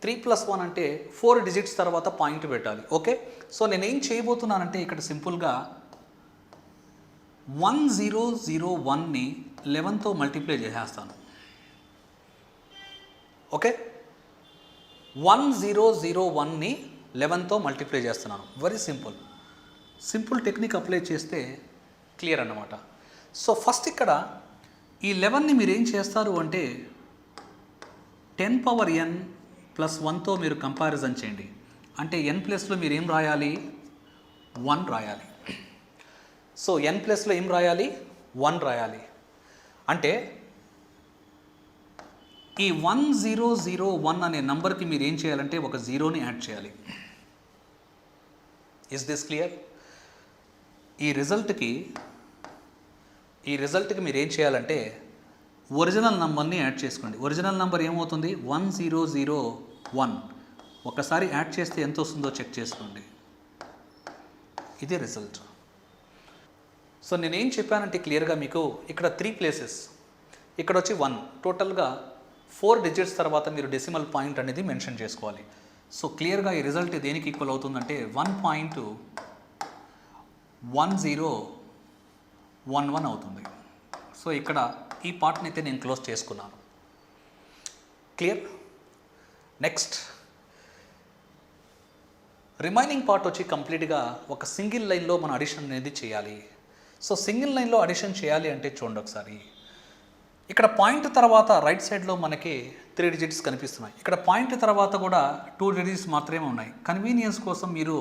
3+1 అంటే 4 డిజిట్స్ తర్వాత పాయింట్ పెట్టాలి. ఓకే, సో నేను ఏం చేయబోతున్నానంటే ఇక్కడ సింపుల్గా 1001ని 11తో మల్టిప్లై చేసేస్తాను. ఓకే, 1001ని 11తో మల్టిప్లై చేస్తున్నాను. వెరీ సింపుల్ టెక్నిక్ అప్లై చేస్తే క్లియర్ అన్నమాట. సో ఫస్ట్ ఇక్కడ ఈ 11ని మీరు ఏం చేస్తారు అంటే 10^n+1తో మీరు కంపారిజన్ చేయండి. అంటే n ప్లస్లో మీరు ఏం రాయాలి, 1 రాయాలి. సో n ప్లస్లో ఏం రాయాలి, 1 రాయాలి. అంటే ఈ 1001 అనే నంబర్కి మీరు ఏం చేయాలంటే ఒక జీరోని యాడ్ చేయాలి. Is this clear? ఈ రిజల్ట్కి మీరు ఏం చేయాలంటే ఒరిజినల్ నంబర్ని యాడ్ చేసుకోండి. ఒరిజినల్ నంబర్ ఏమవుతుంది, 1001. ఒకసారి యాడ్ చేస్తే ఎంత వస్తుందో చెక్ చేసుకోండి. ఇది రిజల్ట్. సో నేనేం చెప్పానంటే క్లియర్గా మీకు ఇక్కడ 3 ప్లేసెస్, ఇక్కడ వచ్చి 1, టోటల్గా 4 డిజిట్స్ తర్వాత మీరు డెసిమల్ పాయింట్ అనేది మెన్షన్ చేసుకోవాలి. సో క్లియర్గా ఈ రిజల్ట్ దేనికి ఈక్వల్ అవుతుందంటే 1.1011 అవుతుంది. సో ఇక్కడ ఈ పార్ట్ని అయితే నేను క్లోజ్ చేసుకున్నాను. క్లియర్? నెక్స్ట్ రిమైనింగ్ పార్ట్ వచ్చి కంప్లీట్గా ఒక సింగిల్ లైన్లో మన అడిషన్ అనేది చేయాలి. సో సింగిల్ లైన్లో అడిషన్ చేయాలి అంటే చూడండి ఒకసారి. ఇక్కడ పాయింట్ తర్వాత రైట్ సైడ్లో మనకి 3 డిజిట్స్ కనిపిస్తున్నాయి. ఇక్కడ పాయింట్ తర్వాత కూడా 2 డిజిట్స్ మాత్రమే ఉన్నాయి. కన్వీనియన్స్ కోసం మీరు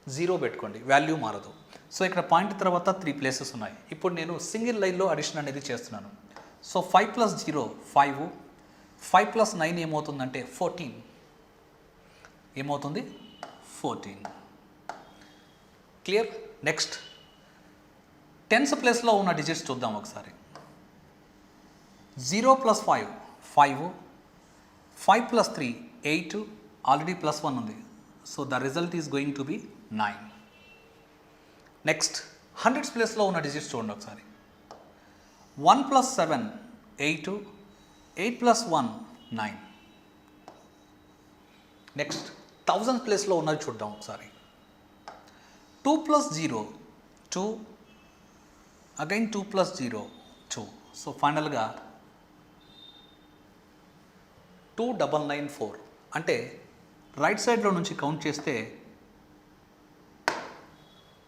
0 పెట్టుకోండి, వాల్యూ మారదు. సో ఇక్కడ పాయింట్ తర్వాత 3 ప్లేసెస్ ఉన్నాయి. ఇప్పుడు నేను సింగిల్ లైన్లో అడిషన్ అనేది చేస్తున్నాను. సో 5+0 5, 5+9 ఏమవుతుందంటే 14. ఏమవుతుంది, 14. క్లియర్? నెక్స్ట్ 10th ప్లేస్లో ఉన్న డిజిట్స్ చూద్దాం ఒకసారి. 0+5 5, 5+3 8, ఆల్రెడీ +1 ఉంది. So the result is going to be 9. Next 100th ప్లేస్లో ఉన్న డిజిట్స్ చూడండి ఒకసారి. 1+7 8, 8+1 9. నెక్స్ట్ 1000th ప్లేస్లో ఉన్నది చూద్దాం ఒకసారి. 2+0 2, అగైన్ 2+0 2. సో ఫైనల్గా 2994. అంటే రైట్ సైడ్లో నుంచి కౌంట్ చేస్తే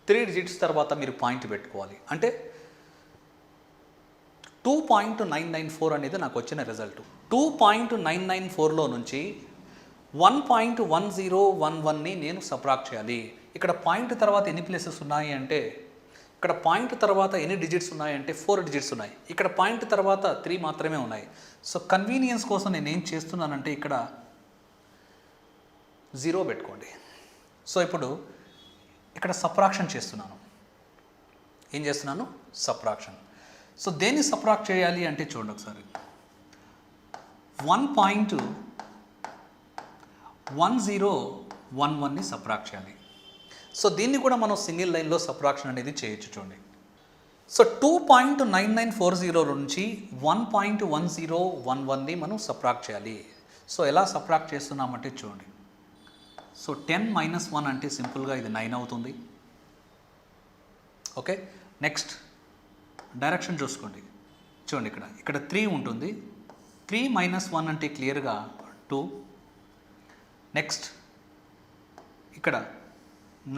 3 డిజిట్స్ తర్వాత మీరు పాయింట్ పెట్టుకోవాలి. అంటే 2.994 అనేది నాకు వచ్చిన రిజల్ట్. 2.994లో నుంచి 1.1011ని నేను సబ్ట్రాక్ట్ చేయాలి. ఇక్కడ పాయింట్ తర్వాత ఎన్ని ప్లేసెస్ ఉన్నాయి అంటే, ఇక్కడ పాయింట్ తర్వాత ఎన్ని డిజిట్స్ ఉన్నాయి అంటే 4 డిజిట్స్ ఉన్నాయి. ఇక్కడ పాయింట్ తర్వాత 3 మాత్రమే ఉన్నాయి. సో కన్వీనియన్స్ కోసం నేను ఏం చేస్తున్నానంటే ఇక్కడ 0 పెట్టుకోండి. సో ఇప్పుడు ఇక్కడ సబ్ట్రాక్షన్ చేస్తున్నాను. ఏం చేస్తున్నాను, సబ్ట్రాక్షన్. సో దేన్ని సబ్ట్రాక్ట్ చేయాలి అంటే చూడండి ఒకసారి. 1.1011ని సబ్ట్రాక్ట్ చేయాలి. సో దీన్ని కూడా మనం సింగిల్ లైన్లో సబ్ట్రాక్షన్ అనేది చేయొచ్చు చూడండి. సో 2.9940 నుంచి 1.1011ని మనం సబ్ట్రాక్ట్ చేయాలి. సో ఎలా సబ్ట్రాక్ట్ చేస్తున్నామంటే చూడండి. సో 10 - 1 అంటే సింపుల్గా ఇది 9 అవుతుంది. ఓకే, నెక్స్ట్ డైరెక్షన్ చూసుకోండి. చూడండి ఇక్కడ 3 ఉంటుంది. 3 - 1 అంటే క్లియర్గా 2. నెక్స్ట్ ఇక్కడ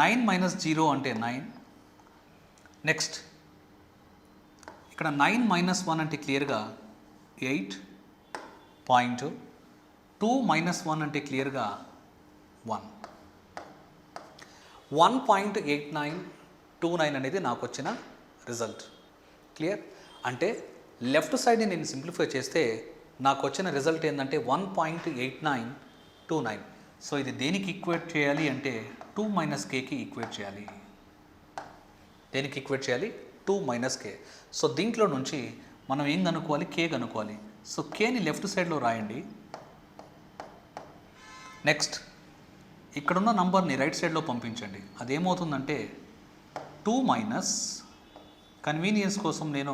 9 - 0 అంటే 9. నెక్స్ట్ ఇక్కడ 9 - 1 అంటే క్లియర్గా 8. 2 - 1 అంటే క్లియర్గా 1. 1.8929 అనేది నాకు వచ్చిన రిజల్ట్. క్లియర్? అంటే లెఫ్ట్ సైడ్ని నేను సింప్లిఫై చేస్తే నాకు వచ్చిన రిజల్ట్ ఏంటంటే 1.8929. సో ఇది దేనికి ఈక్వేట్ చేయాలి అంటే 2 - kకి ఈక్వేట్ చేయాలి. దేనికి ఈక్వేట్ చేయాలి, 2 - k. సో దీంట్లో నుంచి మనం ఏం కనుక్కోవాలి, k కనుక్కోవాలి. సో kని లెఫ్ట్ సైడ్లో రాయండి. నెక్స్ట్ ఇక్కడున్న నంబర్ని రైట్ సైడ్లో పంపించండి. అదేమవుతుందంటే 2 - కన్వీనియన్స్ కోసం నేను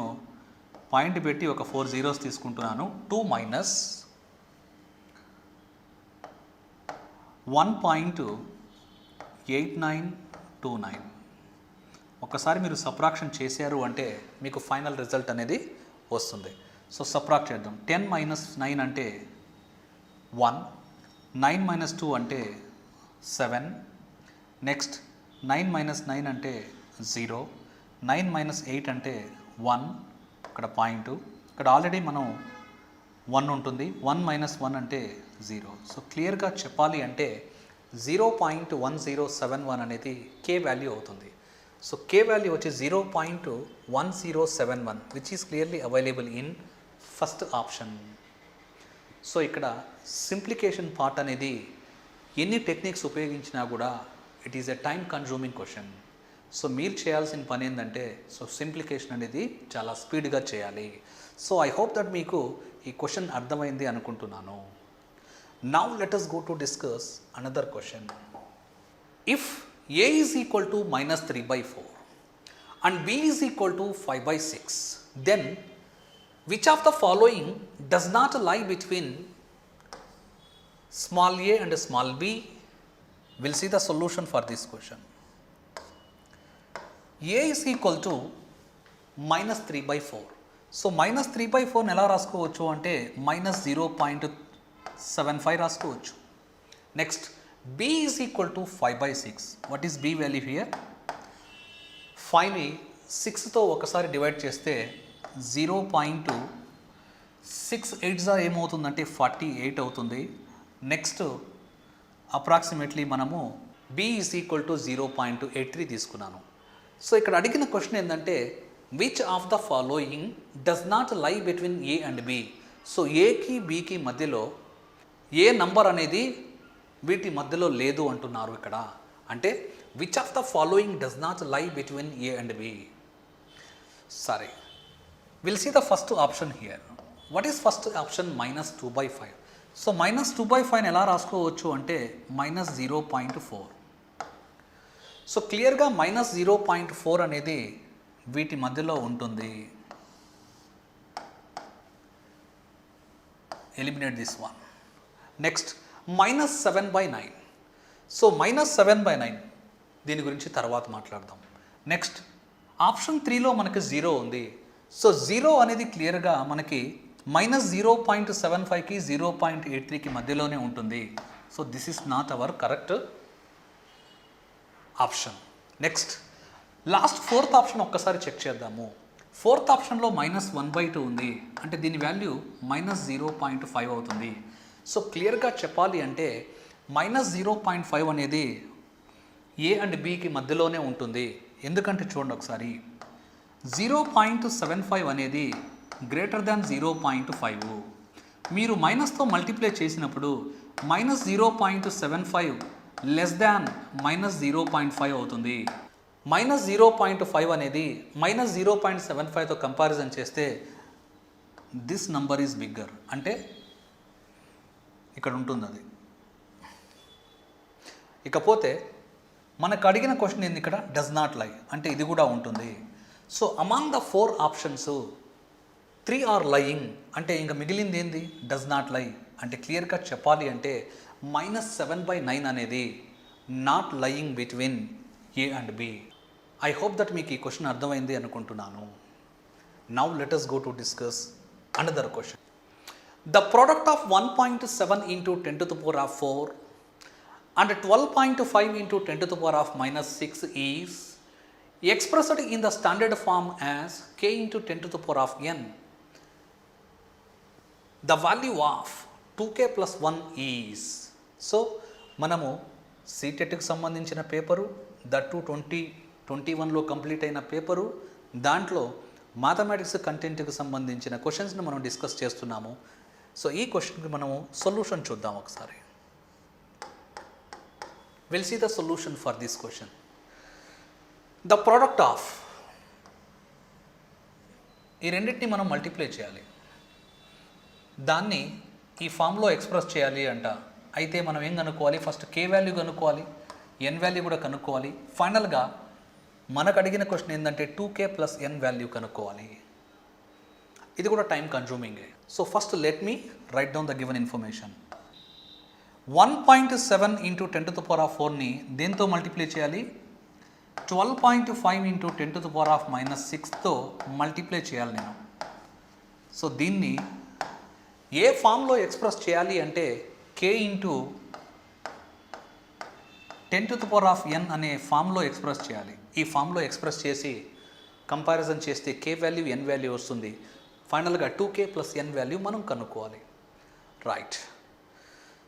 పాయింట్ పెట్టి ఒక 4 zeros తీసుకుంటున్నాను. 2 మైనస్ 1.8929. ఒకసారి మీరు సబ్ట్రాక్షన్ చేశారు అంటే మీకు ఫైనల్ రిజల్ట్ అనేది వస్తుంది. సో సబ్ట్రాక్ట్ చేద్దాం. 10 మైనస్ 9 అంటే 1, 9 మైనస్ 2 అంటే 7, నెక్స్ట్ 9 మైనస్ 9 అంటే 0, 9 మైనస్ 8 అంటే 1, ఇక్కడ పాయింట్, ఇక్కడ ఆల్రెడీ మనం 1 ఉంటుంది, 1 మైనస్ 1 అంటే 0. సో క్లియర్గా చెప్పాలి అంటే 0.1071 అనేది కే వాల్యూ అవుతుంది. సో కే వాల్యూ వచ్చి 0.1071 which is clearly available in first option. So ఇక్కడ సింప్లికేషన్ పార్ట్ అనేది ఎన్ని టెక్నిక్స్ ఉపయోగించినా కూడా it is a time consuming question. So మీరు చేయాల్సిన పని ఏంటంటే సో సింప్లికేషన్ అనేది చాలా స్పీడ్గా చేయాలి. సో ఐ హోప్ దట్ మీకు ఈ క్వశ్చన్ అర్థమైంది అనుకుంటున్నాను. Now let us go to discuss another question. If a is equal to minus 3/4 and b is equal to 5/6, then which of the following does not lie between small a and small b? We'll see the solution for this question. a is equal to minus 3/4. So minus 3/4 ఎలా రాసుకోవచ్చు అంటే minus 0.75 రాసుకోవచ్చు. Next b is equal to 5/6. What is b value here? 5ని 6తో ఒకసారి divide చేస్తే 0.68 ఏమవుతుందంటే 48 అవుతుంది. Next approximately మనము b is equal to 0.83 తీసుకున్నాను. సో ఇక్కడ అడిగిన క్వశ్చన్ ఏంటంటే which of the following does not lie between A and B. So ఏకి బికి మధ్యలో ఏ నంబర్ అనేది వీటి మధ్యలో లేదు అంటున్నారు ఇక్కడ. అంటే which of the following does not lie between A and B. సరే, will see the first option here. What is first option? Minus 2/5. So minus 2/5 ఎలా రాసుకోవచ్చు అంటే మైనస్ 0.4. సో క్లియర్గా మైనస్ 0.4 అనేది వీటి మధ్యలో ఉంటుంది. Eliminate this one. Next minus 7/9. So minus 7/9 దీని గురించి తర్వాత మాట్లాడదాం. నెక్స్ట్ ఆప్షన్ 3లో మనకి 0 ఉంది. సో 0 అనేది క్లియర్గా మనకి మైనస్ 0.75కి 0.83కి మధ్యలోనే ఉంటుంది. So this is not our correct option. Next last 4th option ఒక్కసారి చెక్ చేద్దాము. 4th ఆప్షన్లో మైనస్ 1/2 ఉంది, అంటే దీని వాల్యూ మైనస్ 0.5 అవుతుంది. సో క్లియర్గా చెప్పాలి అంటే మైనస్ 0.5 అనేది ఏ అండ్ బికి మధ్యలోనే ఉంటుంది. ఎందుకంటే చూడండి ఒకసారి 0.75 అనేది గ్రేటర్ దాన్ 0.5. మీరు మైనస్తో మల్టిప్లై చేసినప్పుడు మైనస్ 0.75 లెస్ దాన్ మైనస్ 0.5 అవుతుంది. మైనస్ 0.5 అనేది మైనస్ 0.75తో కంపారిజన్ చేస్తే దిస్ నంబర్ ఈజ్ బిగ్గర్, అంటే ఇక్కడ ఉంటుంది అది. ఇకపోతే మనకు అడిగిన క్వశ్చన్ ఏంది ఇక్కడ? డస్ నాట్ లై, అంటే ఇది కూడా ఉంటుంది. So among the 4 options 3 are lying, అంటే ఇంకా మిగిలింది ఏంది? డస్ నాట్ లై. అంటే క్లియర్గా చెప్పాలి అంటే మైనస్ 7/9 అనేది not lying between A and B. I hope that మీకు ఈ క్వశ్చన్ అర్థమైంది అనుకుంటున్నాను. Now let us go to discuss another question. The product of 1.7 into 10 to the power of 4 and 12.5 into 10 to the power of minus 6 is expressed in the standard form as k into 10 to the power of n. The value of 2k plus 1 is. So మనము సీటెట్కి సంబంధించిన paper, that 2021లో complete అయిన paper, దాంట్లో mathematics కంటెంట్కి సంబంధించిన క్వశ్చన్స్ని మనం discuss చేస్తున్నాము. So ఈ క్వశ్చన్కి మనము సొల్యూషన్ చూద్దాం ఒకసారి. Will see the solution for this question. The product of ఈ రెండింటిని మనం మల్టిప్లై చేయాలి, దాన్ని ఈ ఫామ్లో ఎక్స్ప్రెస్ చేయాలి అంట. అయితే మనం ఏం కనుక్కోవాలి? ఫస్ట్ కే వాల్యూ కనుక్కోవాలి, ఎన్ వాల్యూ కూడా కనుక్కోవాలి. ఫైనల్గా మనకు అడిగిన క్వశ్చన్ ఏంటంటే 2k plus n వాల్యూ కనుక్కోవాలి. ఇది కూడా టైం కన్జ్యూమింగే. So first let me write down the given information. 1.7 into 10⁴ని దేంతో మల్టిప్లై చేయాలి? 12.5 ఇంటూ 10⁻⁻6తో మల్టిప్లై చేయాలి నేను. సో దీన్ని ఏ ఫామ్లో ఎక్స్ప్రెస్ చేయాలి అంటే k ఇంటూ 10⁻n అనే ఫామ్లో ఎక్స్ప్రెస్ చేయాలి. ఈ ఫామ్లో ఎక్స్ప్రెస్ చేసి కంపారిజన్ చేస్తే k వాల్యూ n వాల్యూ వస్తుంది. ఫైనల్గా 2k + n వాల్యూ మనం కనుక్కోవాలి. రైట్.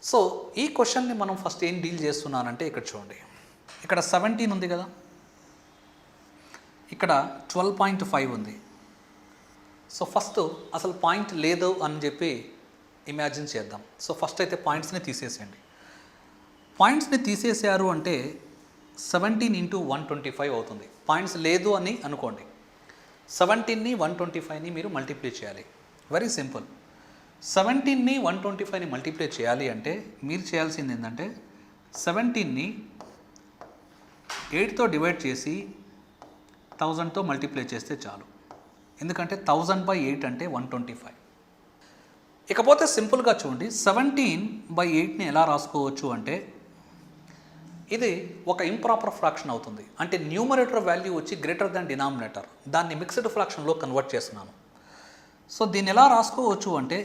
సో ఈ క్వశ్చన్ని మనం ఫస్ట్ ఏం డీల్ చేస్తున్నానంటే ఇక్కడ చూడండి, ఇక్కడ 17 ఉంది కదా, ఇక్కడ 12.5 ఉంది. సో ఫస్ట్ అసలు పాయింట్ లేదు అని చెప్పి ఇమాజిన్ చేద్దాం. సో ఫస్ట్ అయితే పాయింట్స్ని తీసేసేయండి. పాయింట్స్ని తీసేసారు అంటే 17 ఇంటూ 125 అవుతుంది. పాయింట్స్ లేదు అని అనుకోండి, 17ని 125ని మీరు మల్టిప్లై చేయాలి. Very simple. 17ని 125ని మల్టిప్లై చేయాలి అంటే మీరు చేయాల్సింది ఏంటంటే 17ని 8తో డివైడ్ చేసి 1000తో మల్టిప్లై చేస్తే చాలు. ఎందుకంటే 1000/8 అంటే 125. ఇకపోతే సింపుల్గా చూడండి, 17/8ని ఎలా రాసుకోవచ్చు అంటే ఇది ఒక ఇంప్రాపర్ ఫ్రాక్షన్ అవుతుంది. అంటే న్యూమరేటర్ వాల్యూ వచ్చి గ్రేటర్ దాన్ డినామినేటర్, దాన్ని మిక్స్డ్ ఫ్రాక్షన్లో కన్వర్ట్ చేస్తున్నాను. సో దీన్ని ఎలా రాసుకోవచ్చు అంటే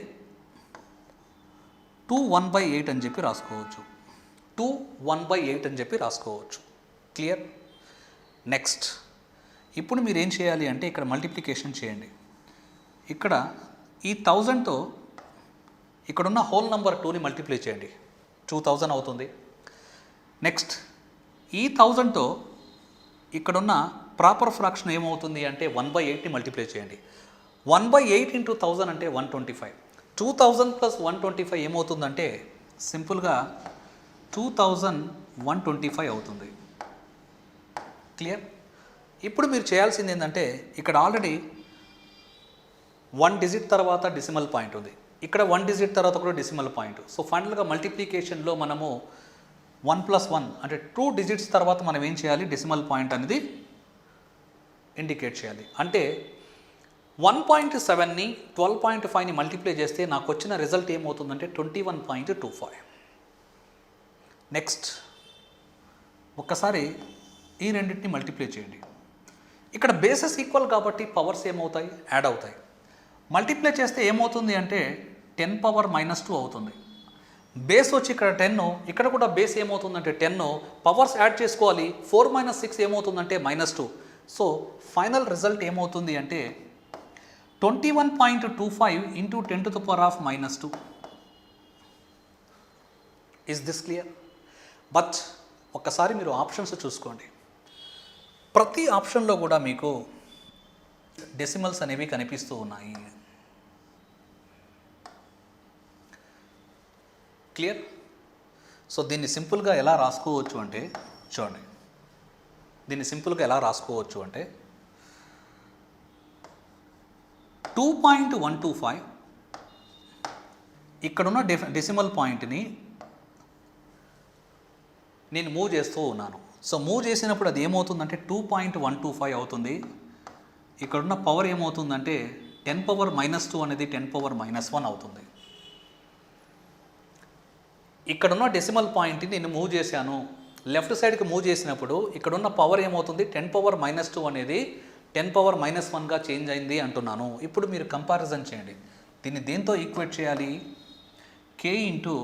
2 1/8 అని చెప్పి రాసుకోవచ్చు. 2 1/8 అని చెప్పి రాసుకోవచ్చు. క్లియర్? నెక్స్ట్ ఇప్పుడు మీరు ఏం చేయాలి అంటే ఇక్కడ మల్టిప్లికేషన్ చేయండి. ఇక్కడ ఈ 1000తో ఇక్కడున్న హోల్ నెంబర్ 2ని మల్టిప్లై చేయండి, 2000 అవుతుంది. నెక్స్ట్ ఈ 1000తో ఇక్కడున్న ప్రాపర్ ఫ్రాక్షన్ ఏమవుతుంది అంటే 1/8ని మల్టిప్లై చేయండి. 1/8 ఇంటూ 1000 అంటే 125. 2000 + 125 ఏమవుతుందంటే సింపుల్గా 2125 అవుతుంది. క్లియర్? ఇప్పుడు మీరు చేయాల్సింది ఏంటంటే ఇక్కడ ఆల్రెడీ 1 డిజిట్ తర్వాత డెసిమల్ పాయింట్ ఉంది, ఇక్కడ 1 డిజిట్ తర్వాత కూడా డెసిమల్ పాయింట్. సో ఫైనల్గా మల్టిప్లికేషన్లో మనము 1 + 1 అంటే 2 డిజిట్స్ తర్వాత మనం ఏం చేయాలి, డెసిమల్ పాయింట్ అనేది ఇండికేట్ చేయాలి. అంటే 1.7ని 12.5ని మల్టిప్లై చేస్తే నాకు వచ్చిన రిజల్ట్ ఏమవుతుందంటే 21.25. నెక్స్ట్ ఒక్కసారి ఈ రెండింటిని మల్టిప్లై చేయండి. ఇక్కడ బేసెస్ ఈక్వల్ కాబట్టి పవర్స్ ఏమవుతాయి, యాడ్ అవుతాయి. మల్టిప్లై చేస్తే ఏమవుతుంది అంటే 10⁻⁻2 అవుతుంది. బేస్ వచ్చి ఇక్కడ 10, ఇక్కడ కూడా బేస్ ఏమవుతుందంటే 10, పవర్స్ యాడ్ చేసుకోవాలి. 4 - 6 ఏమవుతుందంటే -2. సో ఫైనల్ రిజల్ట్ ఏమవుతుంది అంటే 21.25 into 10⁻⁻2. Is this clear? But ఒక్కసారి మీరు ఆప్షన్స్ చూసుకోండి. ప్రతి ఆప్షన్లో కూడా మీకు డెసిమల్స్ అనేవి కనిపిస్తూ ఉన్నాయి. క్లియర్? సో దీన్ని సింపుల్గా ఎలా రాసుకోవచ్చు అంటే చూడండి, దీన్ని సింపుల్గా ఎలా రాసుకోవచ్చు అంటే 2.125 ఇక్కడున్న డెసిమల్ పాయింట్ని నేను మూవ్ చేస్తూ ఉన్నాను. సో మూవ్ చేసినప్పుడు అది ఏమవుతుందంటే 2.125 అవుతుంది. ఇక్కడున్న పవర్ ఏమవుతుందంటే 10⁻⁻2 అనేది 10⁻⁻1 అవుతుంది. ఇక్కడున్న డెసిమల్ పాయింట్ని నేను మూవ్ చేశాను, లెఫ్ట్ సైడ్కి మూవ్ చేసినప్పుడు ఇక్కడున్న పవర్ ఏమవుతుంది, 10⁻⁻2 అనేది 10⁻⁻1గా చేంజ్ అయింది అంటున్నాను. ఇప్పుడు మీరు కంపారిజన్ చేయండి. దీన్ని దేంతో ఈక్వేట్ చేయాలి, k ఇంటూ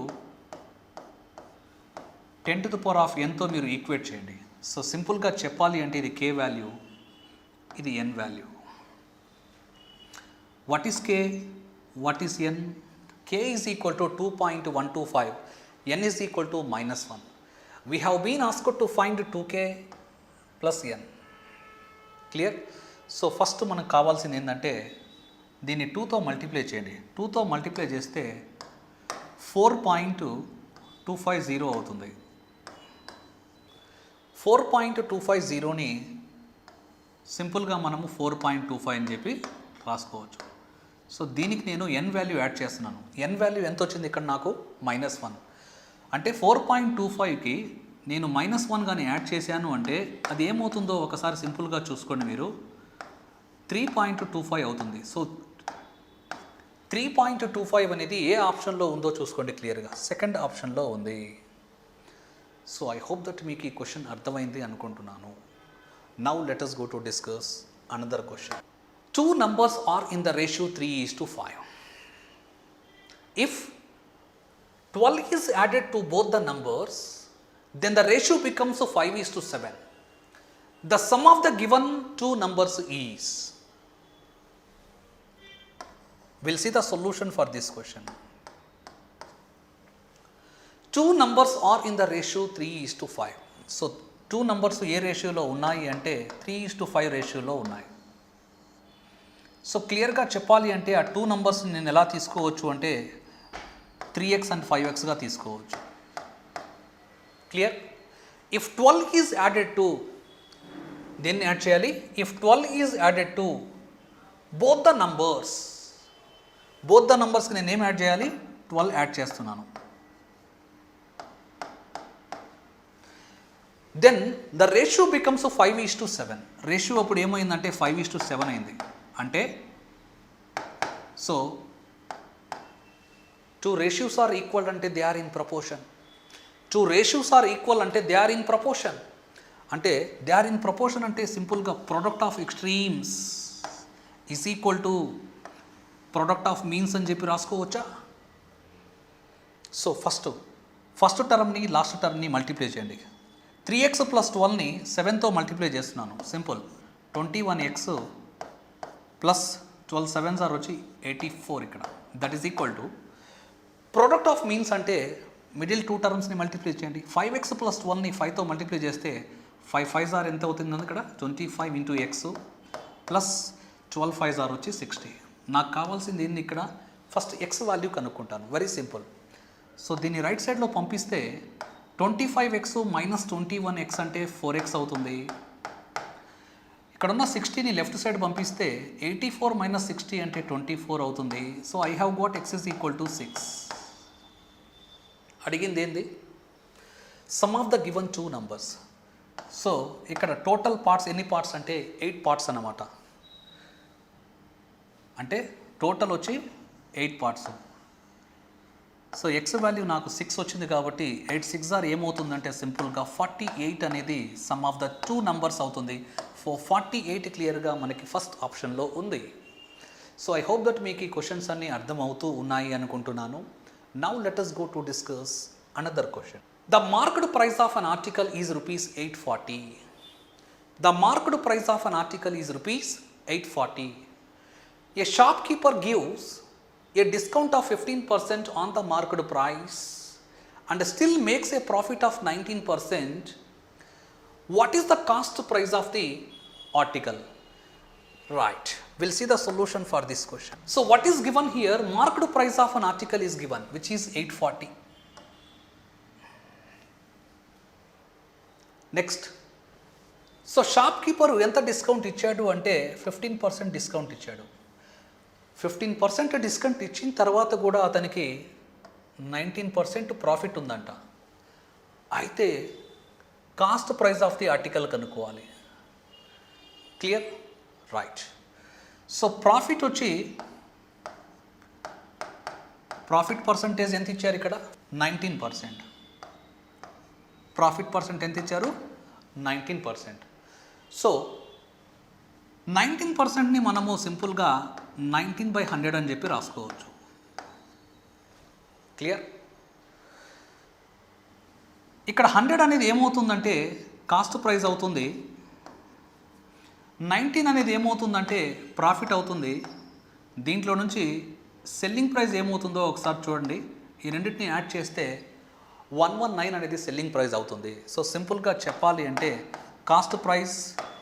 10⁻n మీరు ఈక్వేట్ చేయండి. సో సింపుల్గా చెప్పాలి అంటే ఇది k వాల్యూ, ఇది n value. What is k, what is n? k is equal to 2.125, n is equal to -1. We have been asked to find 2k + n. Clear? So first మనకు కావాల్సింది ఏంటంటే దీన్ని 2తో మల్టిప్లై చేయండి. 2తో మల్టిప్లై చేస్తే 4.250 అవుతుంది. 4.250ని సింపుల్గా మనము 4.25 అని చెప్పి రాసుకోవచ్చు. సో దీనికి నేను n వాల్యూ యాడ్ చేస్తున్నాను. n వాల్యూ ఎంత వచ్చింది ఇక్కడ నాకు, -1. అంటే 4.25కి నేను -1 కానీ యాడ్ చేశాను అంటే అది ఏమవుతుందో ఒకసారి సింపుల్గా చూసుకోండి మీరు, 3.25 అవుతుంది. సో 3.25 అనేది ఏ ఆప్షన్లో ఉందో చూసుకోండి క్లియర్గా. సెకండ్ ఆప్షన్లో ఉంది. సో ఐ హోప్ దట్ మీకు ఈ క్వశ్చన్ అర్థమైంది అనుకుంటున్నాను. Now let us go to discuss another question. Two numbers are in the ratio 3:5. If 12 is added to both the numbers, then the ratio becomes 5:7. The sum of the given two numbers is. We'll see the solution for this question. Two numbers are in the ratio 3:5. So two numbers ఏ రేషియోలో ఉన్నాయి అంటే 3:5 రేషియోలో ఉన్నాయి. So క్లియర్గా చెప్పాలి అంటే ఆ two numbers నేను ఎలా తీసుకోవచ్చు అంటే 3x అండ్ 5xగా తీసుకోవచ్చు. Clear? If 12 is added to, దేన్ని యాడ్ చేయాలి? If 12 is added to both the నంబర్స్కి నేను ఏం యాడ్ చేయాలి? 12 యాడ్ చేస్తున్నాను. Then the ratio becomes 5:7. Ratio అప్పుడు ఏమైందంటే 5:7 అయింది. అంటే so two ratios are equal అంటే they are in proportion. Two ratios are equal అంటే దే ఆర్ ఇన్ ప్రపోర్షన్. అంటే దే ఆర్ ఇన్ ప్రపోర్షన్ అంటే సింపుల్గా product of extremes is equal to product of means అని చెప్పి రాసుకోవచ్చా? సో ఫస్ట్ టర్మ్ని last టర్మ్ని మల్టిప్లై చేయండి. 3x + 12ని 7తో మల్టిప్లై చేస్తున్నాను. Simple. 21x plus 12 7s are వచ్చి 84 ఇక్కడ. That is equal to product of means అంటే మిడిల్ టూ టర్మ్స్ని మల్టిప్లై చేయండి. 5x + 12ని 5తో మల్టిప్లై చేస్తే 5 5s ఆర్ ఎంత అవుతుంది ఇక్కడ? 25 × x ప్లస్ 12 5s ఆర్ వచ్చి 60. నాకు కావాల్సింది ఏంది ఇక్కడ? ఫస్ట్ x వాల్యూ కనుక్కుంటాను. Very simple. సో దీన్ని రైట్ సైడ్లో పంపిస్తే 25x - 21x అంటే 4x అవుతుంది. ఇక్కడున్న 60ని లెఫ్ట్ సైడ్ పంపిస్తే 84 - 60 అంటే 24 అవుతుంది. So I have goat x is equal to 6. అడిగింది ఏంది? Some of the given two numbers. So ఇక్కడ టోటల్ పార్ట్స్ ఎన్ని పార్ట్స్ అంటే 8 పార్ట్స్ అన్నమాట. అంటే టోటల్ వచ్చి 8 పార్ట్స్. సో ఎక్స్ వాల్యూ నాకు 6 వచ్చింది కాబట్టి 8 6 ఆర్ ఏమవుతుందంటే సింపుల్గా 48 అనేది some of the two numbers అవుతుంది. 48 క్లియర్గా మనకి ఫస్ట్ ఆప్షన్లో ఉంది. సో ఐ హోప్ దట్ మీకు ఈ క్వశ్చన్స్ అన్నీ అర్థమవుతూ ఉన్నాయి అనుకుంటున్నాను. Now let us go to discuss another question. The marked price of an article is rupees 840. The marked price of an article is rupees 840. A shopkeeper gives a discount of 15% on the marked price and still makes a profit of 19%. What is the cost price of the article? Right. We'll see the solution for this question. So what is given here? Marked price of an article is given, which is 840. Next. So shopkeeper ఎంత discount ఇచ్చాడు అంటే 15% discount ఇచ్చాడు. 15% discount ఇచ్చిన తర్వాత కూడా అతనికి 19% profit ఉందంట. అయితే cost price of the article కనుక్కోవాలి. క్లియర్? రైట్. సో ప్రాఫిట్ వచ్చి ప్రాఫిట్ పర్సంటేజ్ ఎంత ఇచ్చారు ఇక్కడ? 19%. ప్రాఫిట్ పర్సెంట్ ఎంత ఇచ్చారు? 19%. సో 19%ని మనము సింపుల్గా 19/100 అని చెప్పి రాసుకోవచ్చు. క్లియర్? ఇక్కడ 100 అనేది ఏమవుతుందంటే కాస్ట్ ప్రైస్ అవుతుంది. 19 అనేది ఏమవుతుందంటే ప్రాఫిట్ అవుతుంది. దీంట్లో నుంచి సెల్లింగ్ ప్రైస్ ఏమవుతుందో ఒకసారి చూడండి. ఈ రెండింటిని యాడ్ చేస్తే 119 అనేది సెల్లింగ్ ప్రైస్ అవుతుంది. సో సింపుల్గా చెప్పాలి అంటే cost price,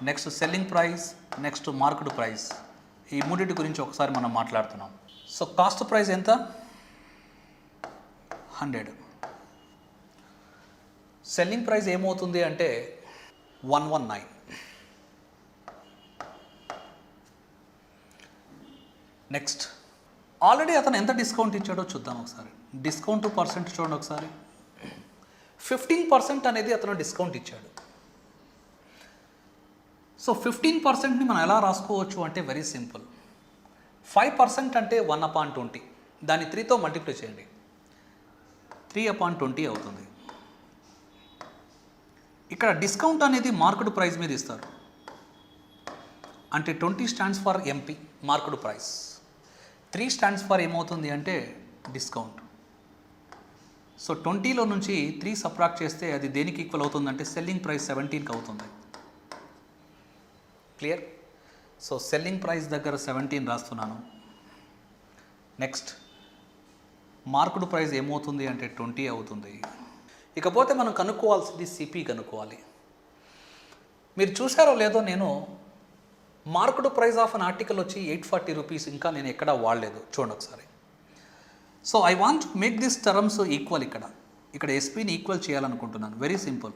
next selling price, next market price, ఈ మూడింటి గురించి ఒకసారి మనం మాట్లాడుతున్నాం. సో కాస్ట్ ప్రైస్ ఎంత? 100. సెల్లింగ్ ప్రైస్ ఏమవుతుంది అంటే 119. నెక్స్ట్ ఆల్రెడీ అతను ఎంత డిస్కౌంట్ ఇచ్చాడో చూద్దాం ఒకసారి. డిస్కౌంట్ పర్సెంట్ చూడండి ఒకసారి. 15% అనేది అతను డిస్కౌంట్ ఇచ్చాడు. సో 15%ని మనం ఎలా రాసుకోవచ్చు అంటే వెరీ సింపుల్. 5% అంటే 1/20, దాన్ని 3తో మల్టిప్లై చేయండి, 3/20 అవుతుంది. ఇక్కడ డిస్కౌంట్ అనేది మార్కెట్ ప్రైస్ మీద ఇస్తారు, అంటే 20 stands for MP market price, 3 stands for ఏమవుతుంది అంటే డిస్కౌంట్. సో 20లో నుంచి 3 సబ్ట్రాక్ట్ చేస్తే అది దేనికి ఈక్వల్ అవుతుందంటే సెల్లింగ్ ప్రైస్ 17కి అవుతుంది. క్లియర్? సో సెల్లింగ్ ప్రైస్ దగ్గర 17 రాస్తున్నాను. నెక్స్ట్ మార్కెట్ ప్రైస్ ఏమవుతుంది అంటే 20 అవుతుంది. ఇకపోతే మనం కనుక్కోవాల్సింది సిపి కనుక్కోవాలి. మీరు చూసారో లేదో, నేను market price of an article వచ్చి 840 రూపీస్ ఇంకా నేను ఎక్కడా వాడలేదు, చూడండి ఒకసారి. So I want make this terms equal. ఇక్కడ ఎస్పీని ఈక్వల్ చేయాలనుకుంటున్నాను. Very simple.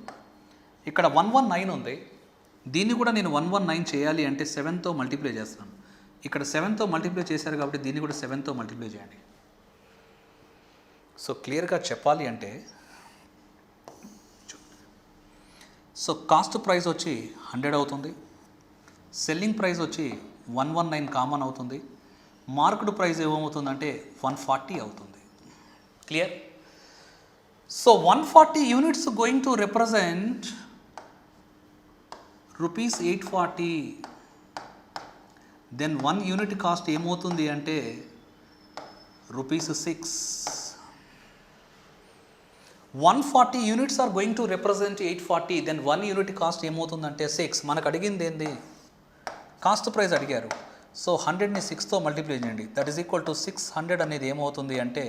ఇక్కడ 119 ఉంది, దీన్ని కూడా నేను 119 చేయాలి అంటే 7తో మల్టిప్లై చేస్తాను. ఇక్కడ 7తో మల్టిప్లై చేశారు కాబట్టి దీన్ని కూడా 7తో మల్టిప్లై చేయండి. సో క్లియర్గా చెప్పాలి అంటే, సో కాస్ట్ ప్రైస్ వచ్చి 100 అవుతుంది, సెల్లింగ్ ప్రైస్ వచ్చి 119 కామన్ అవుతుంది, మార్కెట్ ప్రైస్ ఏమవుతుందంటే 140 అవుతుంది. Clear? So 140 units going to represent rupees 840. Then 1 unit cost ఏమవుతుంది అంటే rupees 6. 140 units are going to represent 840. Then 1 unit cost ఏమవుతుందంటే 6. మనకు అడిగింది ఏంది? కాస్ట్ ప్రైస్ అడిగారు. సో 100ని 6తో మల్టిప్లై చేయండి, దట్ ఈస్ ఈక్వల్ టు 600 అనేది ఏమవుతుంది అంటే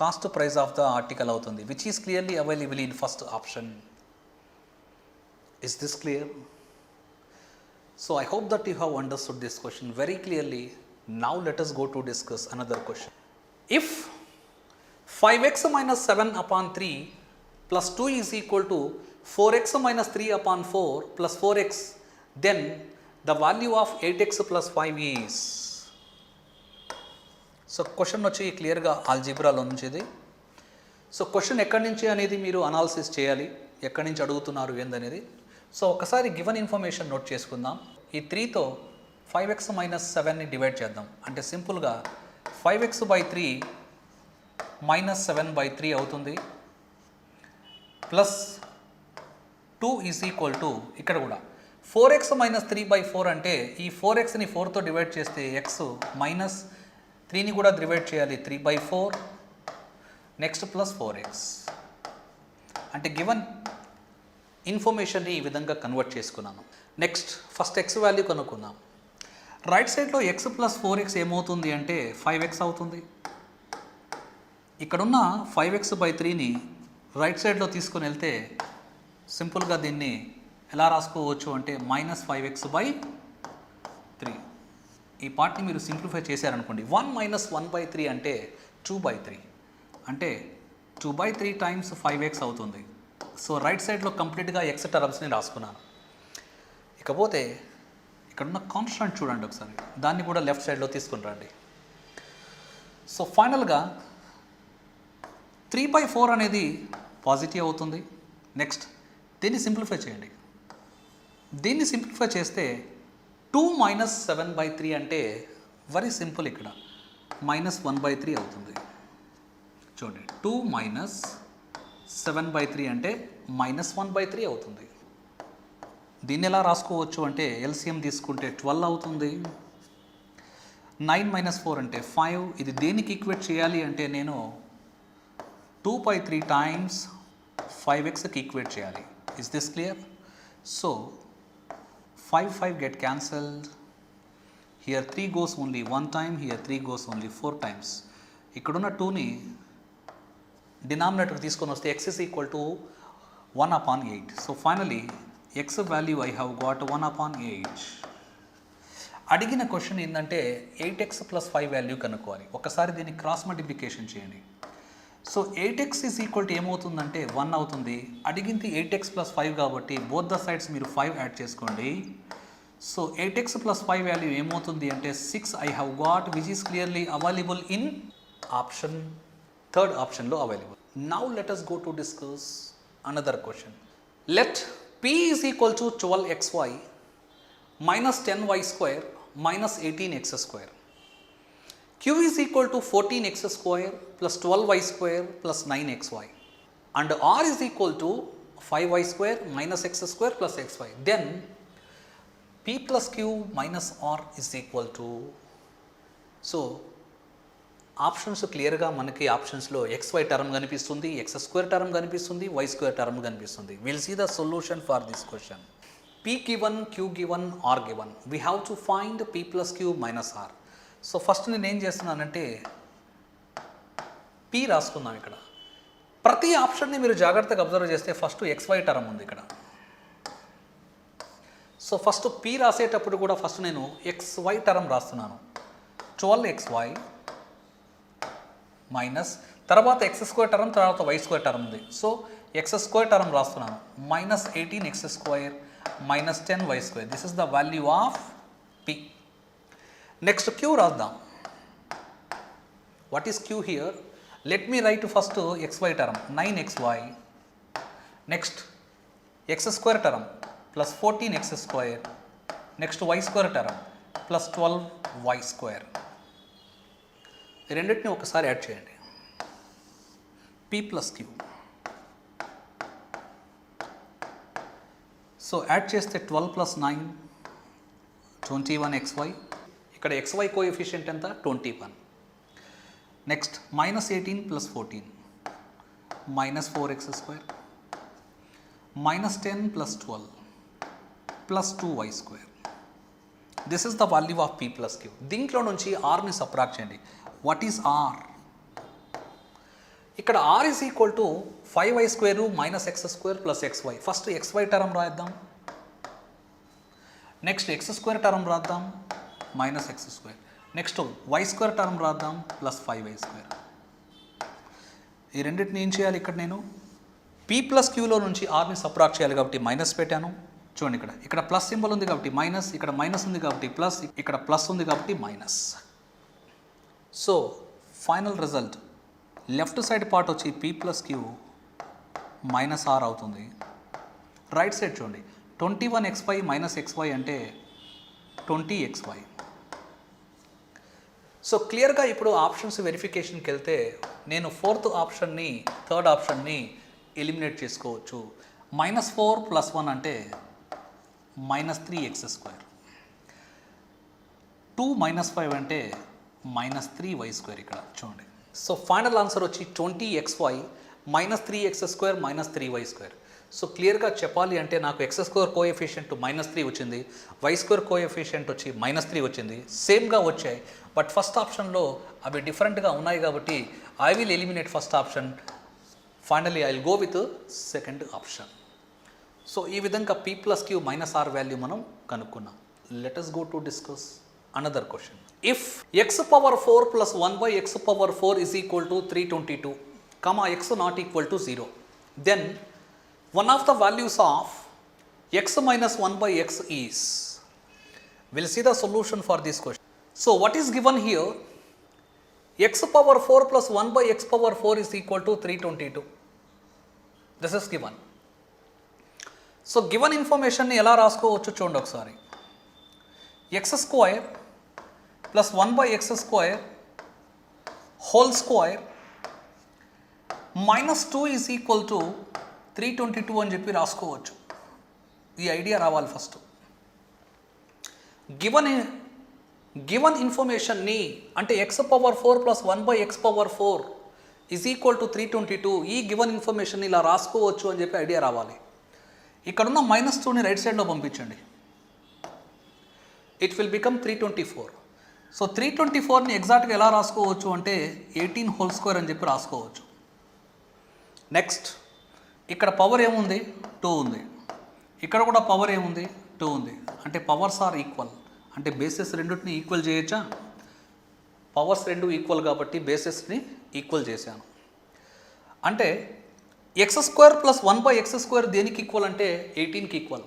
cost price of the article అవుతుంది, which is clearly available in first option. Is this clear? So I hope that you have understood this question very clearly. Now let us go to discuss another question. If 5x minus 7 upon 3 plus 2 is equal to 4x minus 3 upon 4 plus 4x, then the value of 8x plus 5 is. So question వచ్చి క్లియర్గా ఆల్జీబ్రాలో నుంచి ఇది. So question ఎక్కడి నుంచి అనేది మీరు analysis చేయాలి, ఎక్కడి నుంచి అడుగుతున్నారు ఏందనేది. సో ఒకసారి గివెన్ ఇన్ఫర్మేషన్ నోట్ చేసుకుందాం. ఈ 3తో 5x మైనస్ 7ని డివైడ్ చేద్దాం. అంటే సింపుల్గా 5x/3 మైనస్ 7/3 అవుతుంది, ప్లస్ 2 ఈజ్ ఈక్వల్ టు ఇక్కడ కూడా 4x మైనస్ 3/4 అంటే ఈ 4xని 4తో డివైడ్ చేస్తే x మైనస్ 3ని కూడా డివైడ్ చేయాలి, 3/4 నెక్స్ట్ ప్లస్ 4x. అంటే గివెన్ ఇన్ఫర్మేషన్ని ఈ విధంగా కన్వర్ట్ చేసుకున్నాను. నెక్స్ట్ ఫస్ట్ x వాల్యూ కనుక్కుందాం. రైట్ సైడ్లో x ప్లస్ 4x ఏమవుతుంది అంటే 5x అవుతుంది. ఇక్కడున్న 5x/3ని రైట్ సైడ్లో తీసుకొని వెళ్తే సింపుల్గా దీన్ని ఎలా రాసుకోవచ్చు అంటే మైనస్ 5x/3. ఈ పార్ట్ని మీరు సింప్లిఫై చేశారనుకోండి, 1 మైనస్ 1/3 అంటే 2/3, అంటే 2/3 టైమ్స్ 5x అవుతుంది. సో రైట్ సైడ్లో కంప్లీట్గా x టర్మ్స్ని రాసుకున్నాను. ఇకపోతే ఇక్కడున్న కాన్స్టెంట్ చూడండి ఒకసారి, దాన్ని కూడా లెఫ్ట్ సైడ్లో తీసుకుని రండి. సో ఫైనల్గా 3/4 అనేది పాజిటివ్ అవుతుంది. నెక్స్ట్ దీన్ని సింప్లిఫై చేయండి. దీన్ని సింప్లిఫై చేస్తే 2 మైనస్ 7/3 అంటే వెరీ సింపుల్, ఇక్కడ మైనస్ 1/3 అవుతుంది. చూడండి, 2 మైనస్ 7/3 అంటే మైనస్ 1/3 అవుతుంది. దీన్ని ఎలా రాసుకోవచ్చు అంటే ఎల్సిఎం తీసుకుంటే 12 అవుతుంది. 9 మైనస్ 4 అంటే 5. ఇది దేనికి ఈక్వేట్ చేయాలి అంటే నేను 2/3 టైమ్స్ 5xకి ఈక్వేట్ చేయాలి. Is this clear? So 5 get cancelled. Here 3 goes only 1 time, here 3 goes only 4 times. ఇక్కడున్న 2ని డినామినేటర్ తీసుకొని వస్తే x is equal to 1/8. So finally x value I have got 1/8. అడిగిన క్వశ్చన్ ఏంటంటే 8x plus 5 వాల్యూ కనుక్కోవాలి. ఒకసారి దీన్ని క్రాస్ మల్టిప్లికేషన్ చేయండి. So 8x is equal to ఏమవుతుందంటే 1 అవుతుంది. అడిగింది 8x plus 5 కాబట్టి బోత్ ద సైడ్స్ మీరు 5 యాడ్ చేసుకోండి. సో 8x plus 5 వాల్యూ ఏమవుతుంది అంటే 6 I have got, which is clearly available in option, third optionలో available. Now let us go to discuss another question. Let p is equal to 12xy minus 10y square minus 18x square. Q is equal to 14x square plus 12y square plus 9xy and R is equal to 5y square minus x square plus xy. Then P plus Q minus R is equal to, so options క్లియర్గా మనకి ఆప్షన్స్లో XY term కనిపిస్తుంది, X square term కనిపిస్తుంది, Y square term కనిపిస్తుంది. Will see the solution for this question. P given, Q given, R given. We have to find P plus Q minus R. So first నేను ఏం చేస్తున్నానంటే P రాసుకుందాం. ఇక్కడ ప్రతి ఆప్షన్ని మీరు జాగ్రత్తగా అబ్జర్వ్ చేస్తే ఫస్ట్ XY టర్మ్ ఉంది ఇక్కడ. సో ఫస్ట్ P రాసేటప్పుడు కూడా ఫస్ట్ నేను XY టర్మ్ రాస్తున్నాను. 12xy మైనస్ తర్వాత ఎక్స్ స్క్వేర్ టర్మ్ తర్వాత వై స్క్వేర్ టర్మ్ ఉంది. సో ఎక్స్ స్క్వేర్ టర్మ్ రాస్తున్నాను minus 18x square minus 10y square. This is the value of P. Next Q రాద్దాం. What is Q here? Let me write first XY term 9xy next X square term plus 14x square next why square term plus 12y square. ఈ రెండింటిని ఒకసారి add చేయండి. P plus Q. So add చేస్తే 12 plus 9 21xy. ఇక్కడ xy coefficient ఎంత? 21. Next minus 18 plus 14 minus 4x square minus 10 plus 12 plus 2y square. This is the value of P plus Q. దీంట్లో నుంచి ఆర్ని సబ్ట్రాక్ట్ చేయండి. What is R? ఇక్కడ R is equal to 5y square minus x square plus xy. First XY term రాద్దాం, next X square term రాద్దాం minus x square, next why square term రాద్దాం plus 5y square. ఈ రెండింటిని ఏం చేయాలి? ఇక్కడ నేను P ప్లస్ Qలో నుంచి ఆర్ని సబ్ట్రాక్ట్ చేయాలి కాబట్టి మైనస్ పెట్టాను. చూడండి ఇక్కడ ప్లస్ సింబల్ ఉంది కాబట్టి మైనస్, ఇక్కడ మైనస్ ఉంది కాబట్టి ప్లస్, ఇక్కడ ప్లస్ ఉంది కాబట్టి minus. So final result left side part వచ్చి P plus Q minus R అవుతుంది. రైట్ సైడ్ చూడండి 21xy మైనస్ xy అంటే 20xy. సో క్లియర్గా ఇప్పుడు ఆప్షన్స్ వెరిఫికేషన్కి వెళ్తే నేను ఫోర్త్ ఆప్షన్ని థర్డ్ ఆప్షన్ని ఎలిమినేట్ చేసుకోవచ్చు. -4 + 1 అంటే -3x స్క్వేర్, 2 - 5 అంటే -3y స్క్వేర్. ఇక్కడ చూడండి. సో ఫైనల్ ఆన్సర్ వచ్చి 20xy -3x square -3y square. So క్లియర్గా చెప్పాలి అంటే నాకు ఎక్స్ స్క్వేర్ కోఎఫిషియంట్ -3 వచ్చింది, వై స్క్వేర్ కోఎఫిషియంట్ వచ్చి -3 వచ్చింది. సేమ్గా వచ్చాయి, బట్ ఫస్ట్ ఆప్షన్లో అవి డిఫరెంట్గా ఉన్నాయి కాబట్టి I will eliminate first option. Finally I will go with second option. So ఈ విధంగా P plus Q minus R value మనం కనుక్కున్నాం. Let us go to discuss another question. If x power 4 plus 1 by x power 4 is equal to 322, comma x not equal to 0, then one of the values of x minus 1 by x is, we'll see the solution for this question. So what is given here? X power 4 plus 1 by x power 4 is equal to 322. This is given. So given ఇన్ఫర్మేషన్ని ఎలా రాసుకోవచ్చు చూడండి ఒకసారి. X square plus 1 by x square whole square -2 is equal to 322 అని చెప్పి రాసుకోవచ్చు. ఈ idea రావాలి ఫస్ట్. గివన్ ఇన్ఫర్మేషన్ని అంటే X power 4 plus 1 by x power 4 is equal to 322, ఈ గివన్ ఇన్ఫర్మేషన్ ఇలా రాసుకోవచ్చు అని చెప్పి ఐడియా రావాలి. ఇక్కడున్న -2ని రైట్ సైడ్లో పంపించండి. It will become 324. సో 324ని ఎగ్జాక్ట్గా ఎలా రాసుకోవచ్చు అంటే 18 హోల్ స్క్వేర్ అని చెప్పి రాసుకోవచ్చు. నెక్స్ట్ ఇక్కడ పవర్ ఏముంది? 2 ఉంది. ఇక్కడ కూడా పవర్ ఏముంది? 2 ఉంది. అంటే పవర్స్ ఆర్ ఈక్వల్. అంటే బేసెస్ రెండింటిని ఈక్వల్ చేయొచ్చా? పవర్స్ రెండు ఈక్వల్ కాబట్టి బేసెస్ని ఈక్వల్ చేశాను. అంటే x square plus 1 by x square దేనికి ఈక్వల్ అంటే 18కి equal.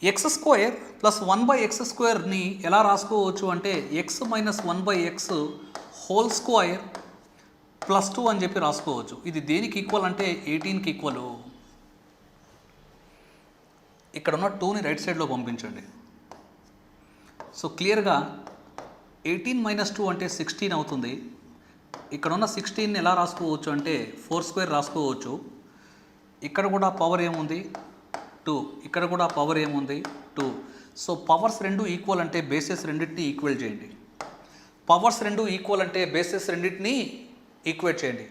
X square plus 1 by x స్క్వేర్ని ఎలా రాసుకోవచ్చు అంటే x minus 1 by x whole square plus 2 అని చెప్పి రాసుకోవచ్చు. ఇది దేనికి ఈక్వల్ అంటే 18కి ఈక్వల్. ఇక్కడ ఉన్న 2ని రైట్ సైడ్లో పంపించండి. సో క్లియర్గా 18 మైనస్ 2 అంటే 16 అవుతుంది. ఇక్కడ ఉన్న 16 ఎలా రాసుకోవచ్చు అంటే 4 స్క్వేర్ రాసుకోవచ్చు. ఇక్కడ కూడా పవర్ ఏముంది 2, ఇక్కడ కూడా పవర్ ఏముంది 2. సో పవర్స్ రెండు ఈక్వల్ అంటే బేసెస్ రెండింటిని ఈక్వల్ చేయండి. పవర్స్ రెండు ఈక్వల్ అంటే బేసెస్ రెండింటిని ఈక్వేట్ చేయండి.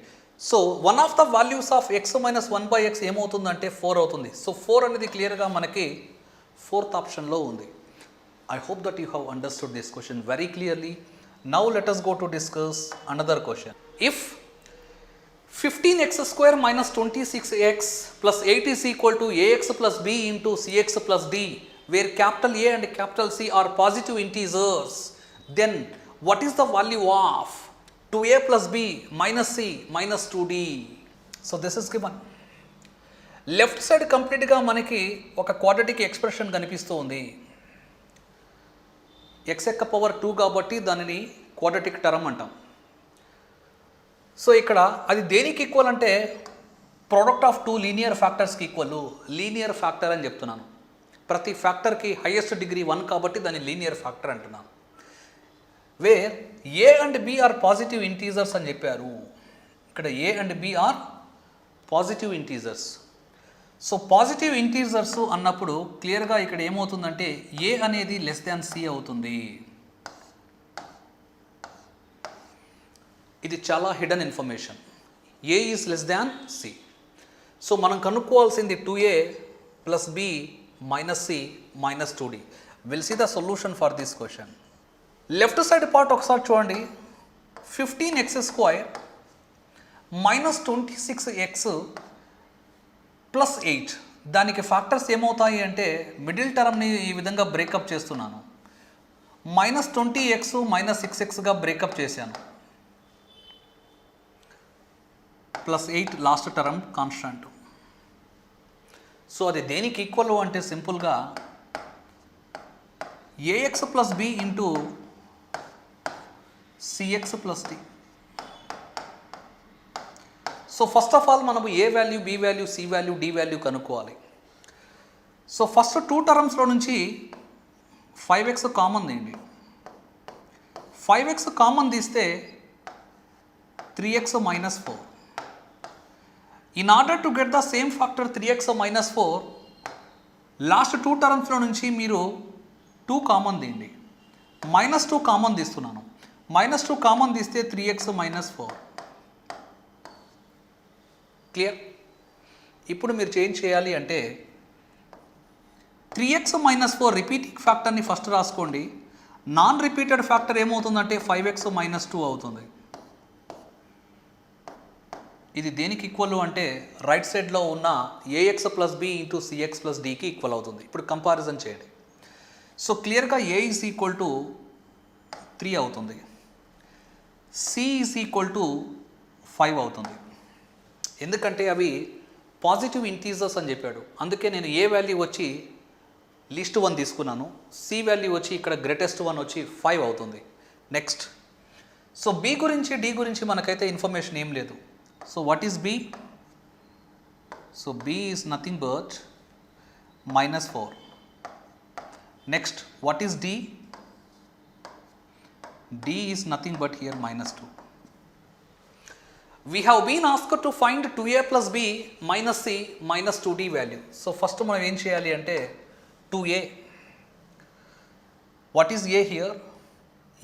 So one of the values of X minus 1/x ఏమవుతుందంటే 4 అవుతుంది. సో 4 అనేది క్లియర్గా మనకి ఫోర్త్ ఆప్షన్లో ఉంది. I hope that you have understood this question very clearly. Now let us go to discuss another question. If 15x square minus 26x plus 8 is equal to ax plus b into cx plus d, where capital A and capital C are positive integers, then what is the value of 2a plus b minus c minus 2d? So this is given. Left side కంప్లీట్గా మనకి ఒక quadratic expression కనిపిస్తూ ఉంది. X యొక్క power 2 కాబట్టి దానిని quadratic term అంటాం. So ఇక్కడ అది దేనికి ఈక్వల్ అంటే ప్రోడక్ట్ ఆఫ్ 2 లీనియర్ ఫ్యాక్టర్స్కి ఈక్వల్. లీనియర్ ఫ్యాక్టర్ అని చెప్తున్నాను. ప్రతి ఫ్యాక్టర్కి హైయెస్ట్ డిగ్రీ 1 కాబట్టి దాన్ని లీనియర్ ఫ్యాక్టర్ అంటున్నాను. Where A and B are positive integers అని చెప్పారు. ఇక్కడ A and B are positive integers. So positive integers అన్నప్పుడు క్లియర్గా ఇక్కడ ఏమవుతుందంటే ఏ అనేది లెస్ దాన్ సి అవుతుంది. ఇది చాలా hidden information. A is less than C. So మనం కనుక్కోవాల్సింది 2a plus b minus c minus 2d. Will see the solution for this question. Left side part ఒకసారి చూడండి. 15x² minus 26x plus 8. దానికి factors ఏమవుతాయి అంటే మిడిల్ టర్మ్ని ఈ విధంగా breakup చేస్తున్నాను. మైనస్ 20x మైనస్ 6xగా బ్రేకప్ చేశాను. Plus 8 last term constant. So అది దేనికి ఈక్వల్ అంటే సింపుల్గా ax plus b into cx plus d. So first of all మనము A value, B value, C value, D value కనుక్కోవాలి. సో ఫస్ట్ 2 టర్మ్స్లో నుంచి 5x కామన్ తీయండి. 5x కామన్ తీస్తే 3x minus 4. In order to get the same factor 3x minus 4, last 2 టర్మ్స్లో నుంచి మీరు 2 common తీయండి. మైనస్ 2 కామన్ తీస్తున్నాను. మైనస్ 2 కామన్ తీస్తే 3x మైనస్ 4. క్లియర్? ఇప్పుడు మీరు చేంజ్ చేయాలి అంటే 3x మైనస్ 4 రిపీటింగ్ ఫ్యాక్టర్ని ఫస్ట్ రాసుకోండి. నాన్ రిపీటెడ్ ఫ్యాక్టర్ ఏమవుతుందంటే 5x మైనస్ 2 అవుతుంది. ఇది దేనికి ఈక్వల్ అంటే రైట్ సైడ్లో ఉన్న ax plus b into cx plus dకి ఈక్వల్ అవుతుంది. ఇప్పుడు కంపారిజన్ చేయండి. సో క్లియర్గా a ఈజ్ ఈక్వల్ టు 3 అవుతుంది. c ఈజ్ ఈక్వల్ టు 5 అవుతుంది. ఎందుకంటే అవి పాజిటివ్ ఇంటీజర్స్ అని చెప్పాడు. అందుకే నేను ఏ వాల్యూ వచ్చి లీస్ట్ 1 తీసుకున్నాను. సి వాల్యూ వచ్చి ఇక్కడ గ్రేటెస్ట్ 1 వచ్చి 5 అవుతుంది. నెక్స్ట్, సో బి గురించి, డి గురించి మనకైతే ఇన్ఫర్మేషన్ ఏం లేదు. So what is B? So B is nothing but minus 4. Next, what is D? D is nothing but here minus 2. We have been asked to find 2a plus b minus c minus 2d value. So first మనం ఏం చేయాలి అంటే 2a. What is a here?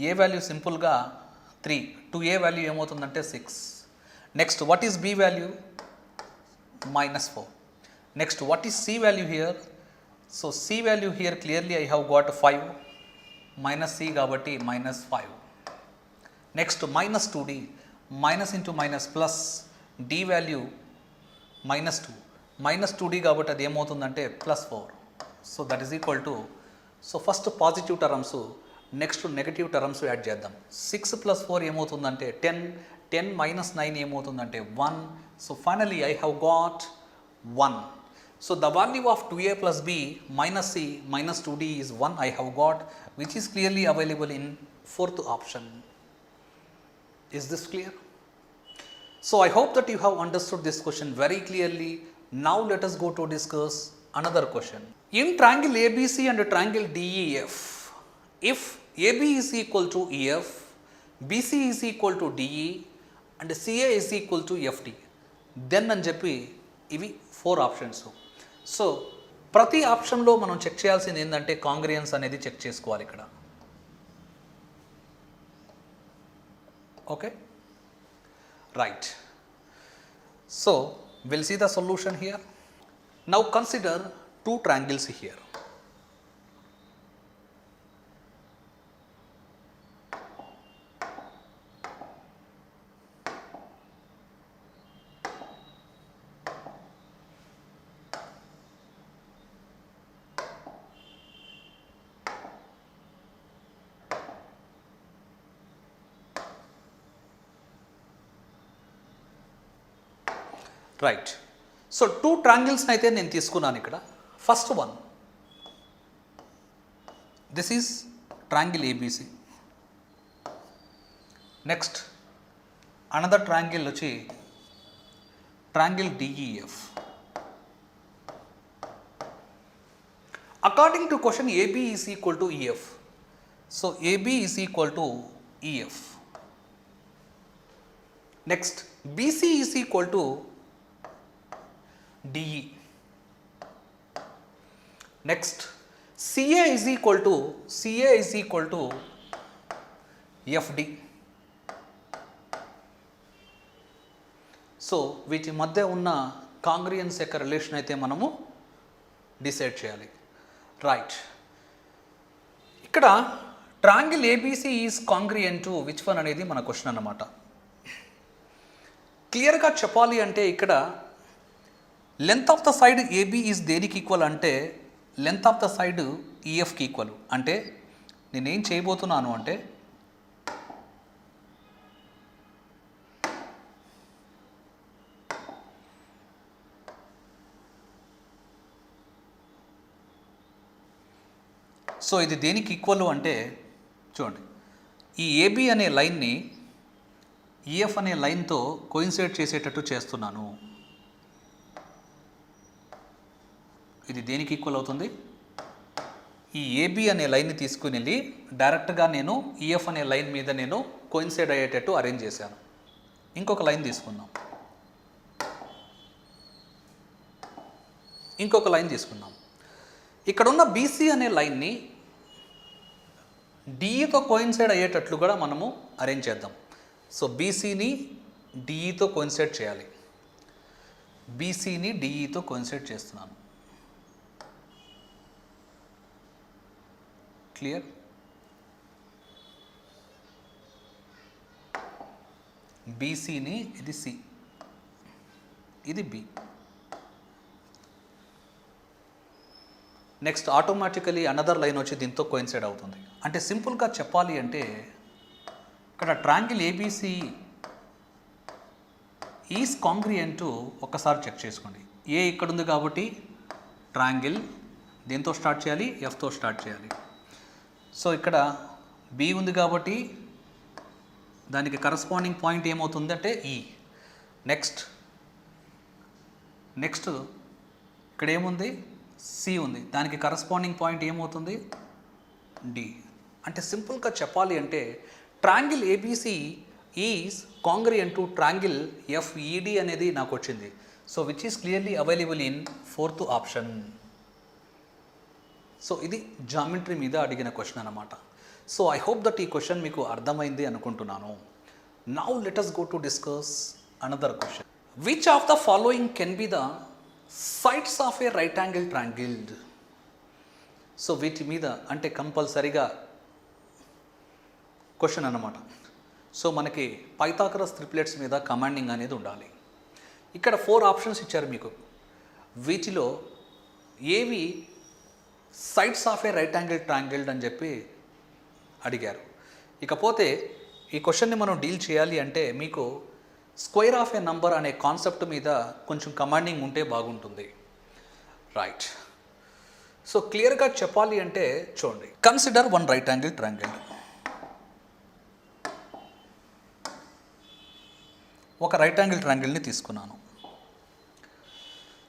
a value సింపుల్గా 3. 2a value ఏమవుతుందంటే 6. Next, what is b value? minus 4. Next, what is c value here? So c value here clearly I have got 5. minus c కాబట్టి minus 5. Next, minus 2d. Minus into minus plus D value minus 2. Minus 2d కాబట్టి అది ఏమవుతుందంటే plus 4. So that is equal to, so first positive terms, next negative terms add చేద్దాం. 6 plus 4 ఏమవుతుందంటే 10. 10 minus 9 ఏమవుతుందంటే 1. So finally I have got 1. So the value of 2a plus b minus c minus 2d is 1 I have got, which is clearly available in fourth option. Is this clear? So I hope that you have understood this question very clearly. Now let us go to discuss another question. In triangle ABC and triangle DEF, if AB is equal to EF, BC is equal to DE and CA is equal to FD then అని చెప్పి ఇవి 4 options. So ప్రతి ఆప్షన్లో మనం check చేయాల్సింది ఏంటంటే congruence అనేది check చేసుకోవాలి ఇక్కడ. Okay, right. So will see the solution here. Now consider 2 triangles here. Right. So 2 triangles అయితే నేను తీసుకున్నాను ఇక్కడ. First one, this is triangle ABC. Next another triangle వచ్చి triangle DEF. According to question AB is equal to EF. So AB is equal to EF. Next BC is equal to DE. Next CA is equal to FD. So వీటి మధ్య ఉన్న congruence యొక్క relation అయితే మనము decide చేయాలి. Right. ఇక్కడ triangle ABC is congruent to which one అనేది మన క్వశ్చన్ అన్నమాట. క్లియర్గా చెప్పాలి అంటే ఇక్కడ length of the side AB is దేనికి ఈక్వల్ అంటే లెంత్ ఆఫ్ ద సైడ్ ఈఎఫ్కి ఈక్వల్. అంటే నేనేం చేయబోతున్నాను అంటే సో ఇది దేనికి ఈక్వల్ అంటే చూడండి, ఈ ఏబి అనే లైన్ని ఈఎఫ్ అనే లైన్తో కోయిన్సైడ్ చేసేటట్టు చేస్తున్నాను. ఇది దేనికి ఈక్వల్ అవుతుంది? ఈ ఏబి అనే లైన్ని తీసుకుని వెళ్ళి డైరెక్ట్గా నేను ఈఎఫ్ అనే లైన్ మీద నేను కోయిన్సైడ్ అయ్యేటట్టు అరేంజ్ చేశాను. ఇంకొక లైన్ తీసుకుందాం. ఇక్కడున్న బీసీ అనే లైన్ని డిఈతో కోయిన్సైడ్ అయ్యేటట్లు కూడా మనము అరేంజ్ చేద్దాం. సో బీసీని డిఈతో కోయిన్సైడ్ చేయాలి. బీసీని డిఈతో కోయిన్సైడ్ చేస్తున్నాను. క్లియర్? బీసీని ఇది సి, ఇది B. Next automatically another line వచ్చి దీంతో కోయిన్సైడ్ అవుతుంది. అంటే సింపుల్గా చెప్పాలి అంటే ఇక్కడ triangle ABC is congruent to ఒక్కసారి చెక్ చేసుకోండి. ఏ ఇక్కడ ఉంది కాబట్టి ట్రయాంగిల్ దేంతో స్టార్ట్ చేయాలి? ఎఫ్తో స్టార్ట్ చేయాలి. సో ఇక్కడ బి ఉంది కాబట్టి దానికి కరస్పాండింగ్ పాయింట్ ఏమవుతుంది అంటే ఈ. నెక్స్ట్ ఇక్కడ ఏముంది? సి ఉంది, దానికి కరస్పాండింగ్ పాయింట్ ఏమవుతుంది? డి. అంటే సింపుల్గా చెప్పాలి అంటే triangle ABC is congruent to triangle FED అనేది నాకు వచ్చింది. So which is clearly available in 4th option. So ఇది జామెట్రీ మీద అడిగిన క్వశ్చన్ అన్నమాట. సో ఐ హోప్ దట్ ఈ క్వశ్చన్ మీకు అర్థమైంది అనుకుంటున్నాను. Now let us go to discuss another question. Which of the following can be the sides of a right angle triangle? So వీటి మీద అంటే కంపల్సరీగా క్వశ్చన్ అన్నమాట. సో మనకి పైథాగరస్ ట్రిప్లెట్స్ మీద కమాండింగ్ అనేది ఉండాలి. ఇక్కడ 4 ఆప్షన్స్ ఇచ్చారు మీకు. వీటిలో ఏవి sides of a right angle triangle అని చెప్పి అడిగారు. ఇకపోతే ఈ క్వశ్చన్ని మనం డీల్ చేయాలి అంటే మీకు స్క్వేర్ ఆఫ్ ఏ నంబర్ అనే కాన్సెప్ట్ మీద కొంచెం కమాండింగ్ ఉంటే బాగుంటుంది. రైట్. సో క్లియర్గా చెప్పాలి అంటే చూడండి, కన్సిడర్ 1 రైట్ యాంగిల్ ట్రయాంగిల్. ఒక రైట్ యాంగిల్ ట్రయాంగిల్ని తీసుకున్నాను.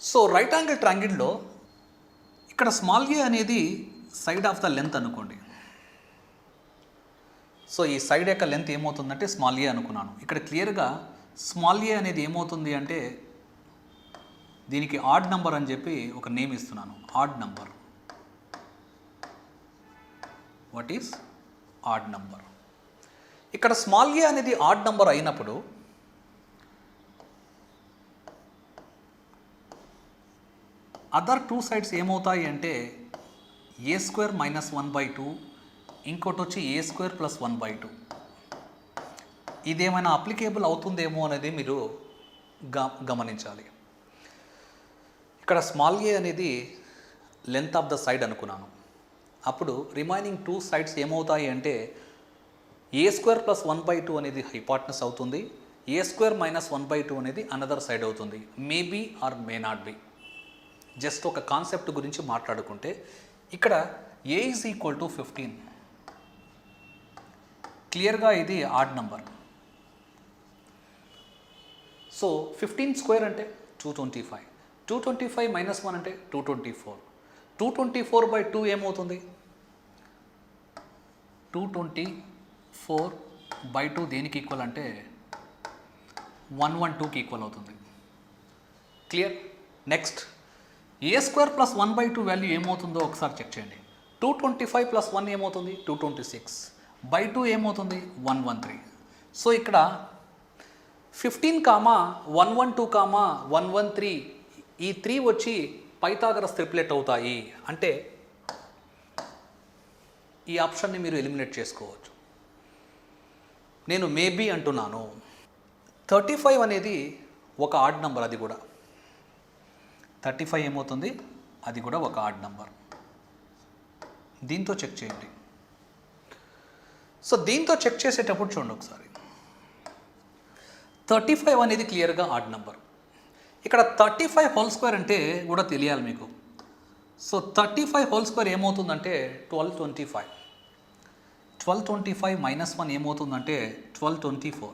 సో రైట్ యాంగిల్ ట్రయాంగిల్లో ఇక్కడ స్మాల్ ఏ అనేది సైడ్ ఆఫ్ ద లెంత్ అనుకోండి. సో ఈ సైడ్ యొక్క లెంత్ ఏమవుతుందంటే స్మాల్ ఏ అనుకున్నాను. ఇక్కడ క్లియర్గా స్మాల్ ఏ అనేది ఏమవుతుంది అంటే దీనికి ఆడ్ నంబర్ అని చెప్పి ఒక నేమ్ ఇస్తున్నాను. Odd number. What is odd number? ఇక్కడ స్మాల్ ఏ అనేది ఆడ్ నంబర్ అయినప్పుడు అదర్ టూ సైడ్స్ ఏమవుతాయి అంటే a² - 1/2, ఇంకోటి వచ్చి a² + 1/2. ఇదేమైనా అప్లికేబుల్ అవుతుందేమో అనేది మీరు గమనించాలి. ఇక్కడ స్మాల్ ఏ అనేది లెంత్ ఆఫ్ ద సైడ్ అనుకున్నాను. అప్పుడు రిమైనింగ్ టూ సైడ్స్ ఏమవుతాయి అంటే a² + 1/2 అనేది హైపాట్నస్ అవుతుంది, a² - 1/2 అనేది అనదర్ సైడ్ అవుతుంది. Maybe or may not be. Just ఒక కాన్సెప్ట్ గురించి మాట్లాడుకుంటే ఇక్కడ a = 15. క్లియర్గా ఇది ఆడ్ నంబర్. సో 15² అంటే 225. 225 - 1 అంటే 224. 224/2 ఏమవుతుంది? 224/2 దేనికి ఈక్వల్ అంటే 112కి ఈక్వల్ అవుతుంది. క్లియర్? నెక్స్ట్ a² + 1/2 వాల్యూ ఏమవుతుందో ఒకసారి చెక్ చేయండి. 225 + 1 ఏమవుతుంది? 226/2 ఏమవుతుంది? 113. సో ఇక్కడ 15, 112, 113 ఈ 3 వచ్చి పైథాగరస్ ట్రిప్లెట్ అవుతాయి అంటే ఈ ఆప్షన్ని మీరు ఎలిమినేట్ చేసుకోవచ్చు. నేను మేబీ అంటున్నాను. 35 అనేది ఒక ఆడ్ నంబర్. అది కూడా 35 ఏమవుతుంది? అది కూడా ఒక ఆడ్ నంబర్. దీంతో చెక్ చేయండి. సో దీంతో చెక్ చేసేటప్పుడు చూడండి ఒకసారి. 35 అనేది క్లియర్గా ఆడ్ నంబర్. ఇక్కడ 35² అంటే కూడా తెలియాలి మీకు. సో 35² ఏమవుతుందంటే 1225. 1225 - 1 ఏమవుతుందంటే 1224.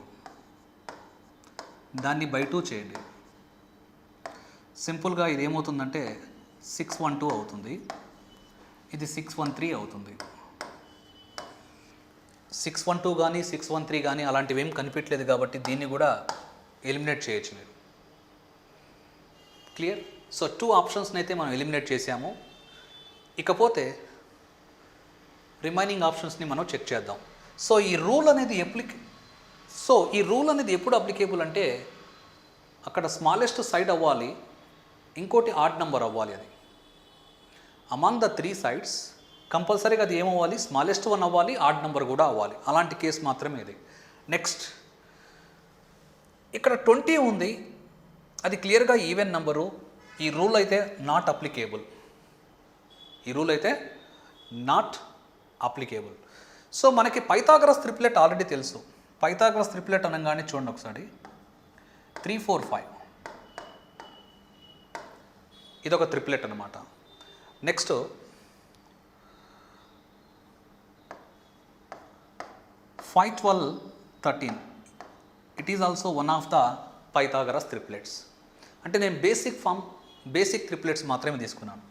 దాన్ని బై 2 చేయండి. సింపుల్గా ఇది ఏమవుతుందంటే 612 అవుతుంది. ఇది 613 అవుతుంది. 612 కానీ 613 కానీ అలాంటివి ఏం కనిపించలేదు కాబట్టి దీన్ని కూడా ఎలిమినేట్ చేయొచ్చు మీరు. క్లియర్? సో 2 ఆప్షన్స్ని అయితే మనం ఎలిమినేట్ చేసాము. ఇకపోతే రిమైనింగ్ ఆప్షన్స్ని మనం చెక్ చేద్దాం. సో ఈ రూల్ అనేది ఎప్పుడు అప్లికేబుల్ అంటే అక్కడ స్మాలెస్ట్ సైడ్ అవ్వాలి, ఇంకోటి ఆడ్ నెంబర్ అవ్వాలి. అది అమాంగ్ ద 3 సైడ్స్ కంపల్సరీగా అది ఏమవ్వాలి? స్మాలెస్ట్ వన్ అవ్వాలి, ఆడ్ నెంబర్ కూడా అవ్వాలి. అలాంటి కేసు మాత్రమే ఇది. నెక్స్ట్ ఇక్కడ 20 ఉంది, అది క్లియర్గా ఈవెన్ నెంబరు. ఈ రూల్ అయితే నాట్ అప్లికేబుల్. సో మనకి పైథాగరస్ ట్రిప్లెట్ ఆల్రెడీ తెలుసు. పైథాగరస్ ట్రిప్లెట్ అనగానే చూడండి ఒకసారి 3, 4, 5 ఇదొక ట్రిప్లెట్ అనమాట. Next 5, 12, 13 it is also one of the Pythagoras triplets. అంటే నేను బేసిక్ ట్రిప్లెట్స్ మాత్రమే తీసుకున్నాను.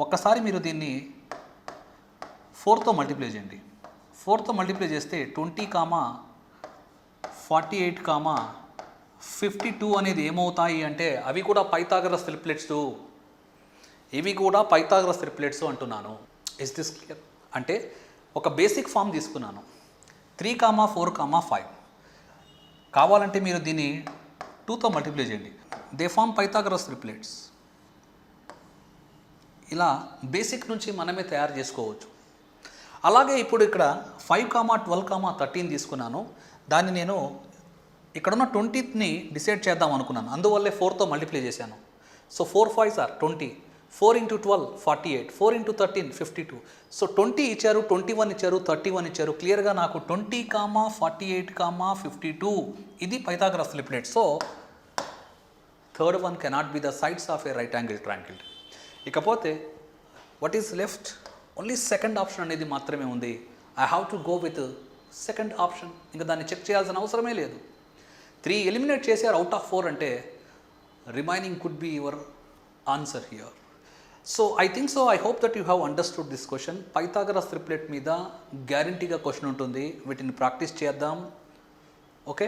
ఒక్కసారి మీరు దీన్ని 4తో మల్టిప్లై చేయండి. 4తో మల్టిప్లై చేస్తే 20, 48, 52 అనేది ఏమవుతాయి అంటే అవి కూడా పైథాగరస్ ట్రిప్లెట్స్ అంటున్నాను. Is this clear? అంటే ఒక బేసిక్ ఫామ్ తీసుకున్నాను. 3, 4, 5 కావాలంటే మీరు దీన్ని 2తో మల్టిప్లై చేయండి. They form Pythagoras triplets. ఇలా బేసిక్ నుంచి మనమే తయారు చేసుకోవచ్చు. అలాగే ఇప్పుడు ఇక్కడ 5, 12, 13 తీసుకున్నాను. దాన్ని నేను ఇక్కడున్న 20ని డిసైడ్ చేద్దాం అనుకున్నాను. అందువల్లే 4తో మల్టిప్లై చేశాను. So 4, 5 are 20. 4 × 12 48. 4 × 13 52. సో 20 ఇచ్చారు, 21 ఇచ్చారు, 31 ఇచ్చారు. క్లియర్గా నాకు 20, 48, 52 ఇది Pythagoras triplet. So third one cannot be the sides of a right angle triangle. ఇకపోతే what is left? Only second option అనేది మాత్రమే ఉంది. I have to go with second option. ఇంకా దాన్ని చెక్ చేయాల్సిన అవసరమే లేదు. 3 ఎలిమినేట్ చేశారు అవుట్ ఆఫ్ 4 అంటే remaining could be your answer here. So I think so, I hope that you have understood this question. Pythagoras triplet మీద గ్యారంటీగా question ఉంటుంది, వీటిని ప్రాక్టీస్ చేద్దాం. Okay,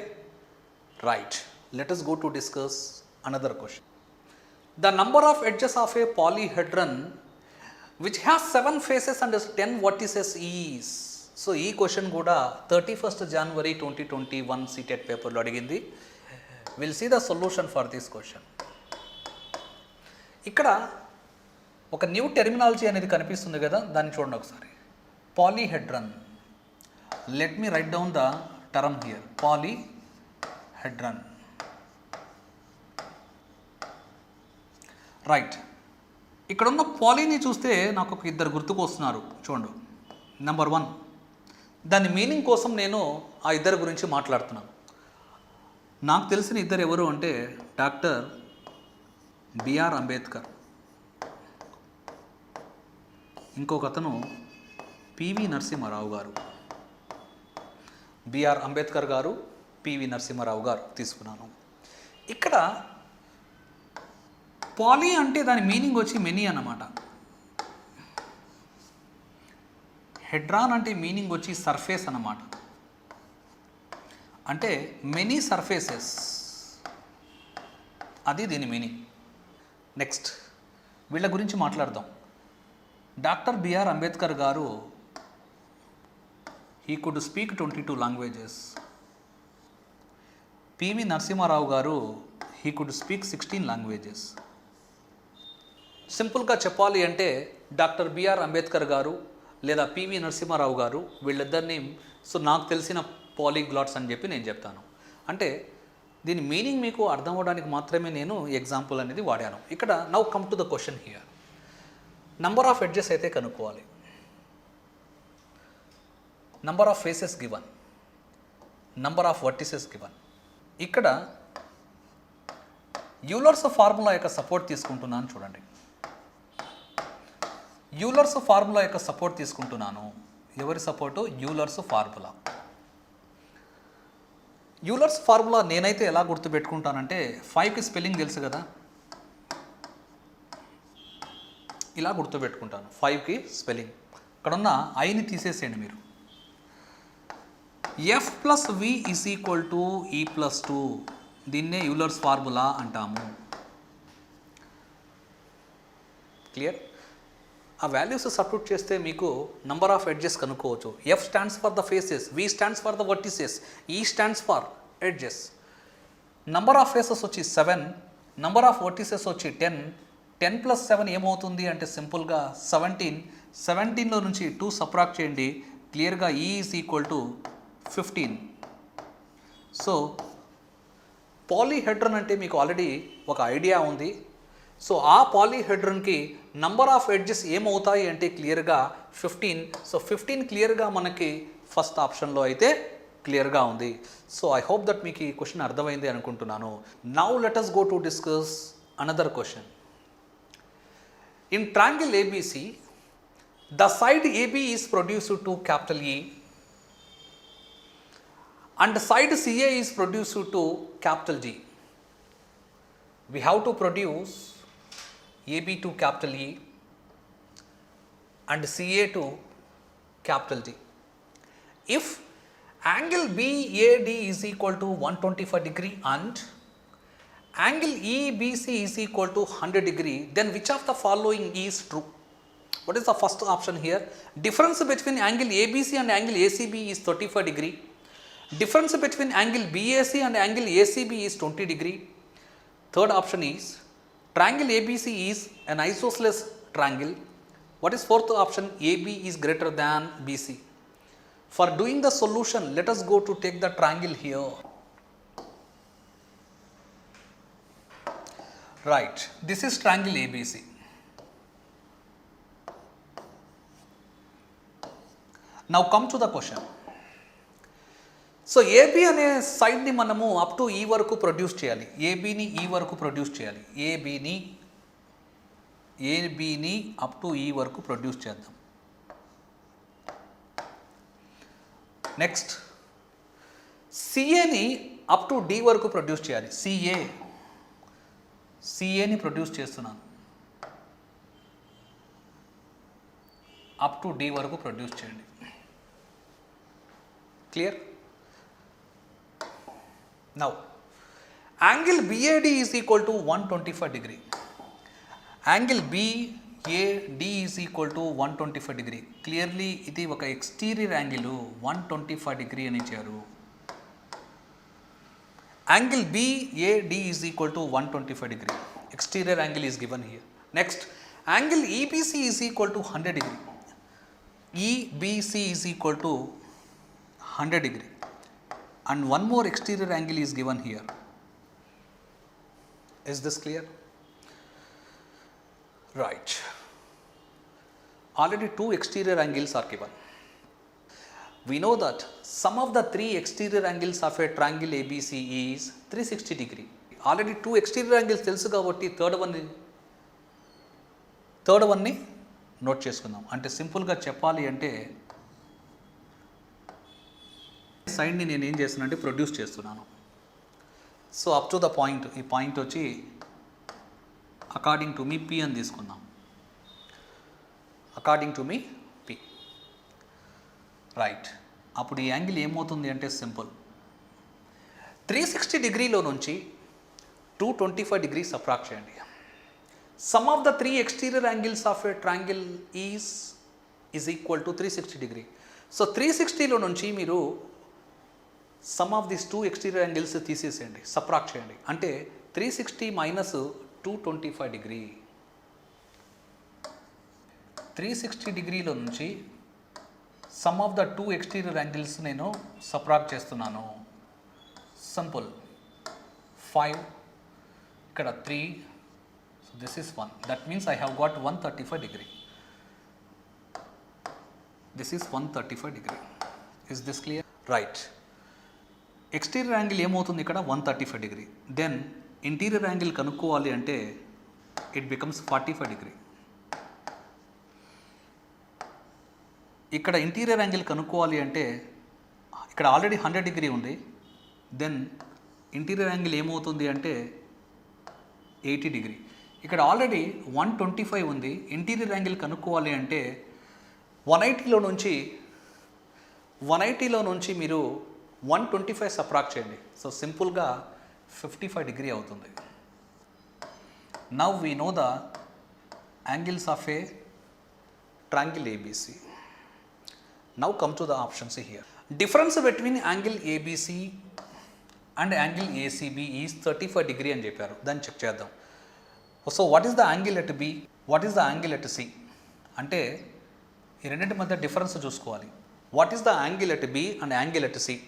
right. Let us go to discuss another question. The number of edges of a polyhedron which has 7 faces and 10 vertices is. So ఈ question కూడా 31st January 2021 CTET పేపర్లో అడిగింది. Will see the solution for this question. ఇక్కడ ఒక new terminology అనేది కనిపిస్తుంది కదా, దాన్ని చూడండి ఒకసారి. Polyhedron. Let me write down the term here. Polyhedron. Right. ఇక్కడ ఉన్న పాలీని చూస్తే నాకు ఒక ఇద్దరు గుర్తుకు వస్తున్నారు. చూడండి. నెంబర్ 1, దాని మీనింగ్ కోసం నేను ఆ ఇద్దరు గురించి మాట్లాడుతున్నాను. నాకు తెలిసిన ఇద్దరు ఎవరు అంటే డాక్టర్ బిఆర్ అంబేద్కర్, ఇంకొక అతను పివి నరసింహారావు గారు. బిఆర్ అంబేద్కర్ గారు, పివి నరసింహారావు గారు తీసుకున్నాను. ఇక్కడ పాలీ అంటే దాని మీనింగ్ వచ్చి మెనీ అన్నమాట. హెడ్రాన్ అంటే మీనింగ్ వచ్చి సర్ఫేస్ అన్నమాట. అంటే మెనీ సర్ఫేసెస్, అది దీని మీనింగ్. నెక్స్ట్ వీళ్ళ గురించి మాట్లాడదాం. Doctor BR Ambedkar garu he could speak 22 languages. PV Narasimha Rao garu he could speak 16 languages. సింపుల్గా చెప్పాలి అంటే డాక్టర్ బిఆర్ అంబేద్కర్ గారు లేదా పివి నరసింహారావు గారు, వీళ్ళిద్దరిని సో నాకు తెలిసిన పాలీగ్లాట్స్ అని చెప్పి నేను చెప్తాను. అంటే దీని మీనింగ్ మీకు అర్థం అవ్వడానికి మాత్రమే నేను ఎగ్జాంపుల్ అనేది వాడాను. ఇక్కడ now come to the question here. Number of edges అయితే కనుక్కోవాలి. Number of faces given, number of vertices given. ఇక్కడ యూలర్స్ ఫార్ములా యొక్క సపోర్ట్ తీసుకుంటున్నాను. చూడండి, యూలర్స్ ఫార్ములా యొక్క సపోర్ట్ తీసుకుంటున్నాను. ఎవరి support? Euler's formula. Euler's formula నేనైతే ఎలా గుర్తుపెట్టుకుంటానంటే 5కి స్పెల్లింగ్ తెలుసు కదా, ఇలా గుర్తుపెట్టుకుంటాను. 5కి స్పెల్లింగ్. ఇక్కడ ఉన్న ఐని తీసేసేయండి మీరు. F plus V is equal to E plus 2. దీన్నే యూలర్స్ ఫార్ములా అంటాము. క్లియర్? ఆ వాల్యూస్ సబ్స్టిట్యూట్ చేస్తే మీకు నంబర్ ఆఫ్ ఎడ్జెస్ కనుక్కోవచ్చు. F stands for the faces, V stands for the vertices, E stands for edges. Number of faces వచ్చి 7, number of vertices వచ్చి 10. 10 + 7 ఏమవుతుంది అంటే సింపుల్గా 17. 17లో నుంచి 2 సబ్ట్రాక్ట్ చేయండి. క్లియర్గా ఈ ఈజ్ ఈక్వల్ టు 15. సో పాలీహెడ్రన్ అంటే మీకు ఆల్రెడీ ఒక ఐడియా ఉంది. సో ఆ పాలీహెడ్రన్కి నంబర్ ఆఫ్ ఎడ్జెస్ ఏమవుతాయి అంటే క్లియర్గా 15. సో 15 క్లియర్గా మనకి ఫస్ట్ ఆప్షన్లో అయితే క్లియర్గా ఉంది. సో ఐ హోప్ దట్ మీకు ఈ క్వశ్చన్ అర్థమైంది అనుకుంటున్నాను. Now let us go to discuss another question. In triangle ABC, the side AB is produced to capital E and side CA is produced to capital G. We have to produce AB to capital E and CA to capital G. If angle BAD is equal to 125 degree and angle EBC is equal to 100 degree, then which of the following is true? What is the first option here? Difference between angle ABC and angle ACB is 35 degree. Difference between angle BAC and angle ACB is 20 degree. Third option is triangle ABC is an isosceles triangle. What is fourth option? AB is greater than BC. For doing the solution, let us go to take the triangle here. Right, this is triangle ABC. Now come to the question. So AB అనే సైడ్ని మనము up to ఈ వరకు produce చేయాలి. ఏబీని ఈ వరకు produce చేయాలి. ఏబీని up to ఈ వరకు ప్రొడ్యూస్ చేద్దాం. నెక్స్ట్ సిఏని అప్ టు డి వరకు ప్రొడ్యూస్ చేయాలి. సిఏని ప్రొడ్యూస్ చేస్తున్నాను. అప్ టు డి వరకు ప్రొడ్యూస్ చేయండి. Clear? Now angle BAD is equal to 125 degree. Angle BAD is equal to 125 degree. Clearly ఇది ఒక ఎక్స్టీరియర్ యాంగిల్ 125 డిగ్రీ అని ఇచ్చారు. Angle BAD is equal to 125 degree. Exterior angle is given here. Next, angle EBC is equal to 100 degree. EBC is equal to 100 degree. And one more exterior angle is given here. Is this clear? Right. Already two exterior angles are given. We know that sum of the three exterior angles of a triangle ABC is 360 degree. Already two exterior angles తెలుసు కాబట్టి third వన్ని note చేసుకుందాం. అంటే సింపుల్గా చెప్పాలి అంటే సైడ్ని నేను ఏం చేస్తున్నానంటే ప్రొడ్యూస్ చేస్తున్నాను. So up to the point, ఈ పాయింట్ వచ్చి అకార్డింగ్ టు మీ P అని తీసుకుందాం. According to me P. Right. అప్పుడు ఈ యాంగిల్ ఏమవుతుంది అంటే సింపుల్, 360 డిగ్రీలో నుంచి 225 డిగ్రీ సబ్ట్రాక్ట్ చేయండి. Sum of the three exterior angles of a triangle is equal to 360 degree. So 360లో నుంచి మీరు sum of this two exterior angles తీసేసేయండి, సబ్ట్రాక్ట్ చేయండి. అంటే 360 మైనస్ 225 డిగ్రీ. 360 డిగ్రీలో నుంచి sum of the two exterior angles నేను సబ్ట్రాక్ట్ చేస్తున్నాను. సింపుల్. 5, ఇక్కడ 3, so this is 1. That means I have got 135 degree. This is 135 degree. Is this clear? Right. Exterior angle ఏమవుతుంది ఇక్కడ? 135 డిగ్రీ. దెన్ ఇంటీరియర్ యాంగిల్ కనుక్కోవాలి అంటే it becomes 45 degree. ఇక్కడ interior angle కనుక్కోవాలి అంటే ఇక్కడ ఆల్రెడీ 100 డిగ్రీ ఉంది. దెన్ ఇంటీరియర్ యాంగిల్ ఏమవుతుంది అంటే 80 డిగ్రీ. ఇక్కడ ఆల్రెడీ 125 ఉంది. ఇంటీరియర్ యాంగిల్ కనుక్కోవాలి అంటే 180లో నుంచి మీరు 125 సబ్ట్రాక్ట్ చేయండి. సో సింపుల్గా 55 డిగ్రీ అవుతుంది. Now we know the angles of a triangle ABC. Now come to the options here. Difference between angle ABC and angle ACB is 35 degree అని చెప్పారు. దాన్ని చెక్ చేద్దాం. So what is the angle at B? What is the angle at C? అంటే ఈ రెండింటి మధ్య difference చూసుకోవాలి. What is the angle at B and angle at C?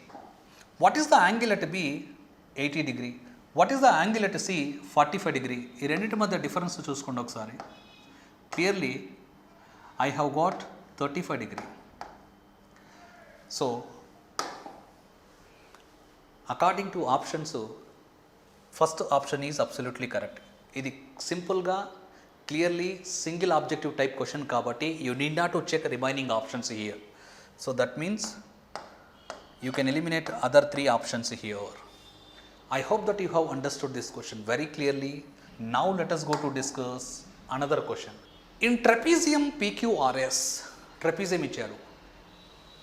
What is the angle at B? 80 degree. What is the angle at C? 45 degree. ఈ రెండింటి మధ్య difference చూసుకోండి ఒకసారి. Clearly I have got 35 degree. So according to options first option is absolutely correct. ఇది సింపుల్గా clearly single objective type question కాబట్టి you need not to check remaining options here. So that means you can eliminate other 3 options here. I hope that you have understood this question very clearly. Now let us go to discuss another question. In trapezium PQRS, trapezium ఇచ్చారు.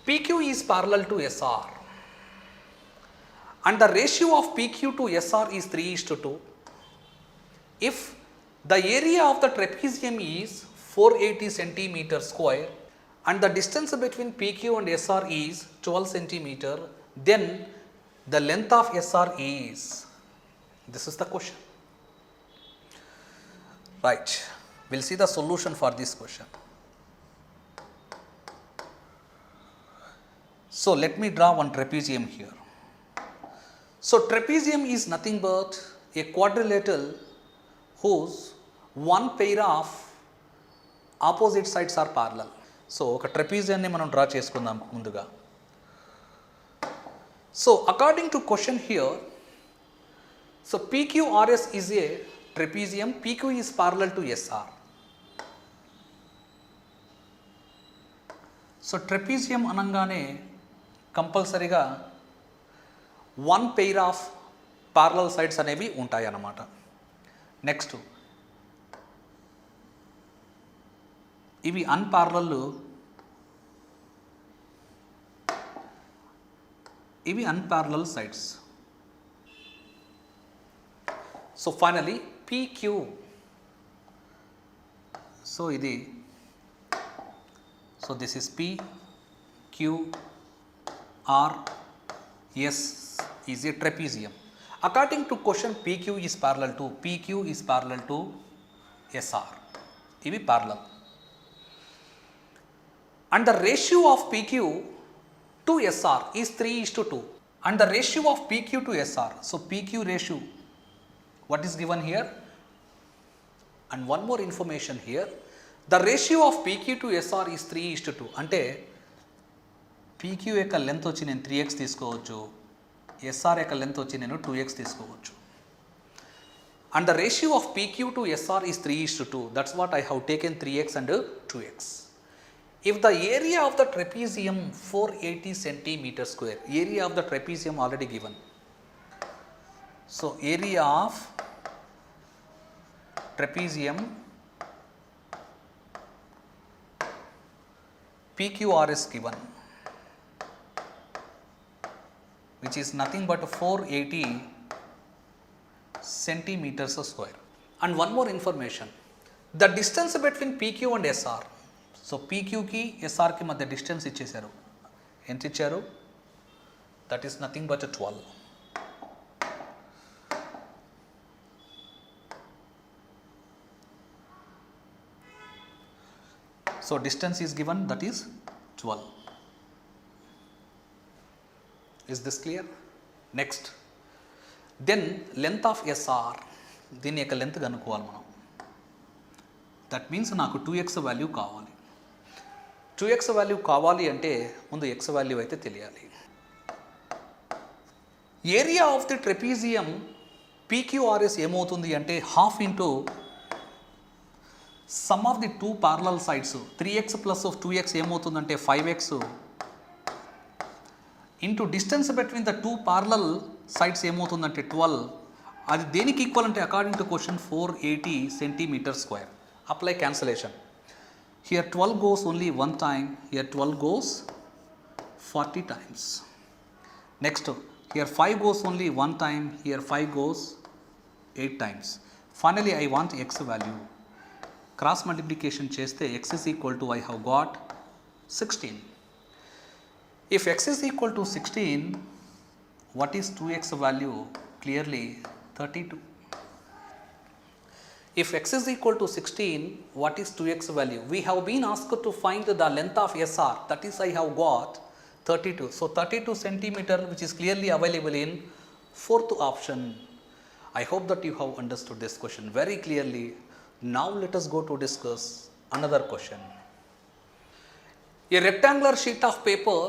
PQ is parallel to SR and the ratio of PQ to SR is 3:2. If the area of the trapezium is 480 centimeter square and the distance between PQ and SR is 12 centimeter, then the length of SR is, this is the question. Right, we'll see the solution for this question. So let me draw one trapezium here. So trapezium is nothing but a quadrilateral whose one pair of opposite sides are parallel. So ఒక ట్రెపీజియాన్ని మనం draw చేసుకుందాం ముందుగా. So according to question here, so PQRS is a trapezium, PQ is parallel to SR. So trapezium అనగానే కంపల్సరీగా one pair of parallel sides అనేవి ఉంటాయి అన్నమాట. Next ఇవి అన్పారలల్ ఇవి unparallel sides. So finally PQ, so ఇది, so this is P, Q, R, S is a trapezium. According to question, PQ is parallel to SR. ఇవి parallel. And the ratio of PQ to SR is 3:2. And the ratio of PQ to SR, so PQ ratio, what is given here? And one more information here, the ratio of PQ to SR is 3:2. అంటే PQ యొక్క length వచ్చి నేను 3x తీసుకోవచ్చు, SR యొక్క length వచ్చి నేను 2x తీసుకోవచ్చు. And the ratio of PQ to SR is 3:2. That's what I have taken 3x and 2x. If the area of the trapezium 480 centimeter square, area of the trapezium already given. So area of trapezium PQR is given, which is nothing but 480 centimeters square. And one more information, the distance between PQ and SR. So PQకి SRకి మధ్య distance ఇచ్చేశారు. ఎంత ఇచ్చారు? That is nothing but 12. So distance is given, that is 12. Is this clear? Next, then length of SR, దీని యొక్క length కనుక్కోవాలి మనం. దట్ మీన్స్ నాకు 2x వాల్యూ కావాలి. 2x వాల్యూ కావాలి అంటే ముందు x వాల్యూ అయితే తెలియాలి. Area of the trapezium PQRS ఏమవుతుంది అంటే half into sum of the 2 parallel sides, 3x plus 2x ఏమవుతుందంటే 5x into distance between the 2 parallel sides ఏమవుతుందంటే 12. అది దేనికి ఈక్వల్ అంటే according to question 480 centimetre square. Apply cancellation. Here 12 goes only one time, here 12 goes 40 times. Next, here 5 goes only one time, here 5 goes 8 times. Finally, I want x value. Cross multiplication cheste x is equal to, I have got 16. If x is equal to 16, what is 2x value? Clearly 32. If x is equal to 16, what is 2x value? We have been asked to find the length of SR, that is I have got 32. So 32 centimeter, which is clearly available in fourth option. I hope that you have understood this question very clearly. Now let us go to discuss another question. A rectangular sheet of paper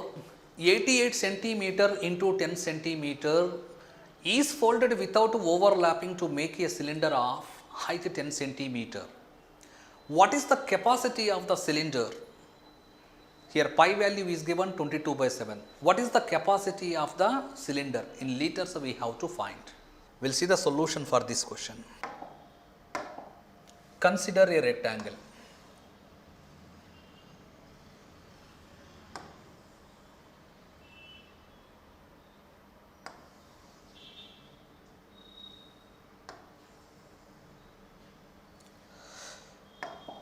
88 centimeter into 10 centimeter is folded without overlapping to make a cylinder of height 10 centimeter. What is the capacity of the cylinder? Here pi value is given 22/7. What is the capacity of the cylinder? In liters we have to find. We'll see the solution for this question. Consider a rectangle.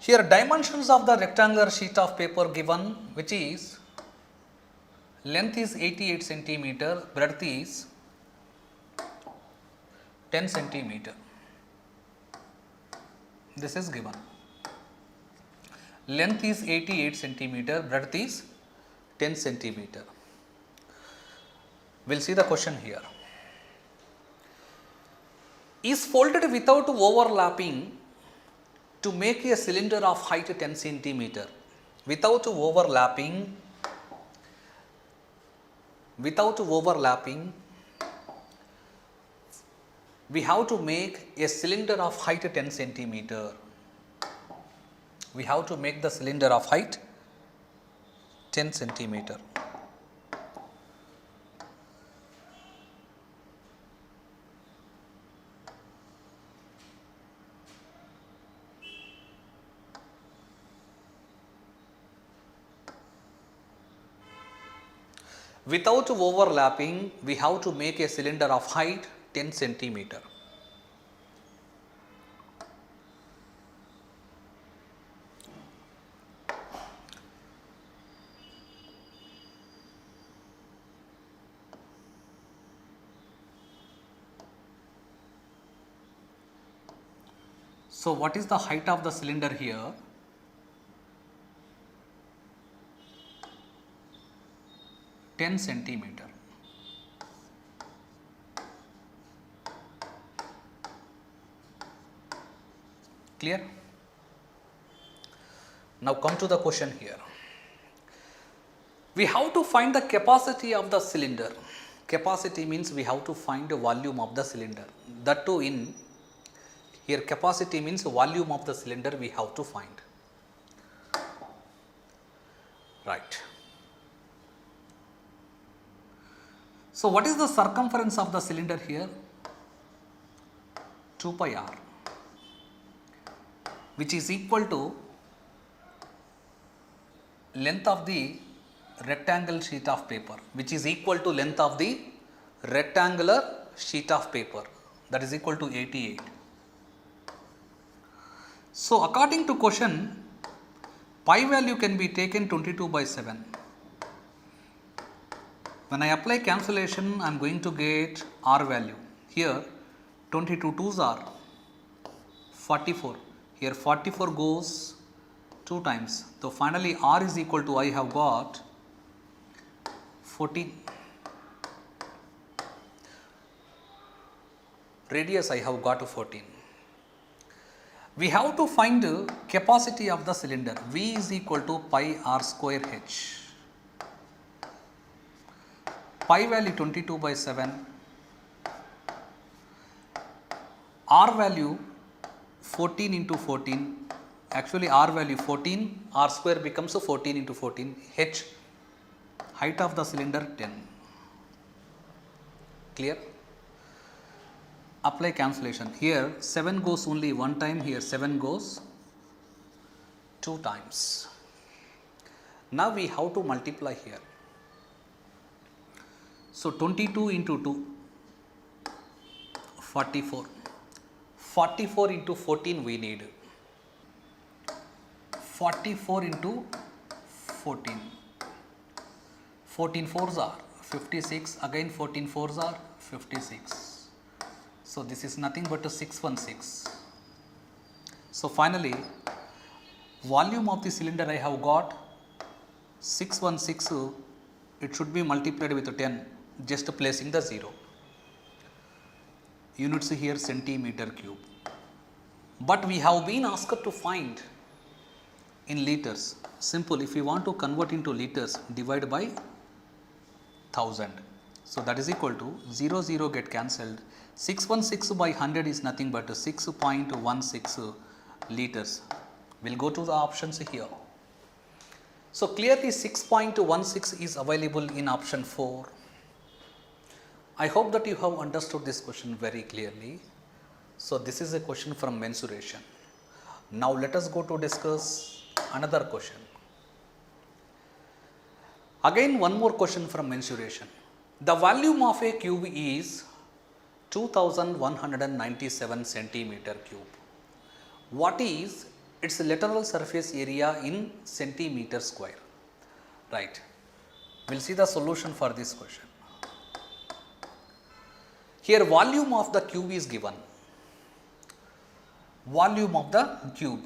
Here dimensions of the rectangular sheet of paper given, which is length is 88 centimeter, breadth is 10 centimeter. This is given. Length is 88 centimeter, breadth is 10 centimeter. We'll see the question here. Is folded without overlapping to make a cylinder of height 10 centimeter. Without overlapping, we have to make a cylinder of height 10 centimeter. We have to make the cylinder of height 10 centimeter. Without overlapping, we have to make a cylinder of height 10 centimeter. So what is the height of the cylinder here? Ten centimeter. Clear? Now come to the question here. We have to find the capacity of the cylinder. Capacity means we have to find the volume of the cylinder. That too in here capacity means volume of the cylinder we have to find. Right. So what is the circumference of the cylinder here? 2 pi r, which is equal to length of the rectangle sheet of paper, which is equal to length of the rectangular sheet of paper, that is equal to 88. So according to question, pi value can be taken 22 by 7. When I apply cancellation, I am going to get r value. Here 22 2s are 44. Here 44 goes 2 times. So finally r is equal to, I have got 14. Radius I have got 14. We have to find the capacity of the cylinder. V is equal to pi r square h. Pi value 22 by 7. R value 14 into 14. Actually R value 14. R square becomes 14 into 14. H, height of the cylinder 10. Clear? Apply cancellation. Here 7 goes only one time, here 7 goes 2 times. Now we have to multiply here. So 22 into 2, 44. 44 into 14 we need. 44 into 14. 14 fours are 56, again 14 fours are 56. So this is nothing but a 616. So finally, volume of the cylinder I have got 616, it should be multiplied with 10, just placing the 0. Units here centimeter cube. But we have been asked to find in liters. Simple, if you want to convert into liters, divide by 1000. So that is equal to 0 0 get cancelled. 616 by 100 is nothing but 6.16 liters. We will go to the options here. So clearly 6.16 is available in option 4. I hope that you have understood this question very clearly. So this is a question from mensuration. Now let us go to discuss another question. Again one more question from mensuration. The volume of a cube is 2197 centimeter cube. What is its lateral surface area in centimeter square? Right. We will see the solution for this question. Here volume of the cube is given. Volume of the cube.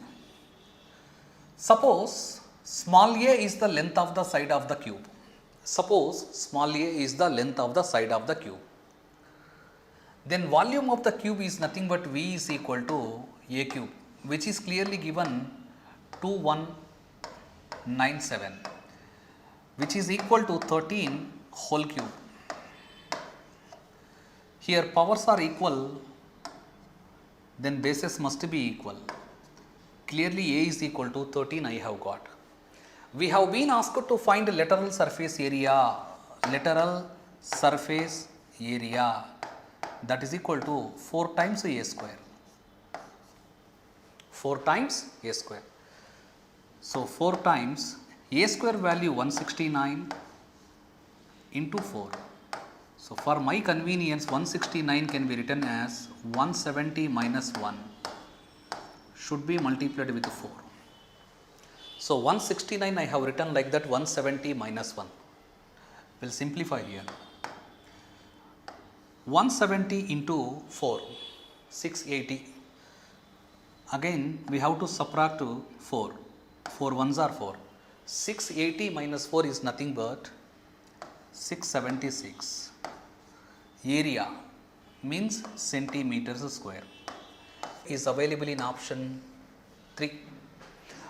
Suppose small a is the length of the side of the cube. Suppose small a is the length of the side of the cube. Then volume of the cube is nothing but V is equal to a cube, which is clearly given 2197, which is equal to 13 whole cube. Here powers are equal, then bases must be equal. Clearly A is equal to 13 I have got. We have been asked to find lateral surface area. Lateral surface area, that is equal to 4 times A square. 4 times A square. So 4 times A square value 169 into 4. So for my convenience, 169 can be written as 170 minus 1 should be multiplied with 4. So 169 I have written like that, 170 minus 1. We'll simplify here. 170 into 4, 680. Again we have to subtract 4. 4 ones are 4. 680 minus 4 is nothing but 676. Area means centimeters square is available in option 3.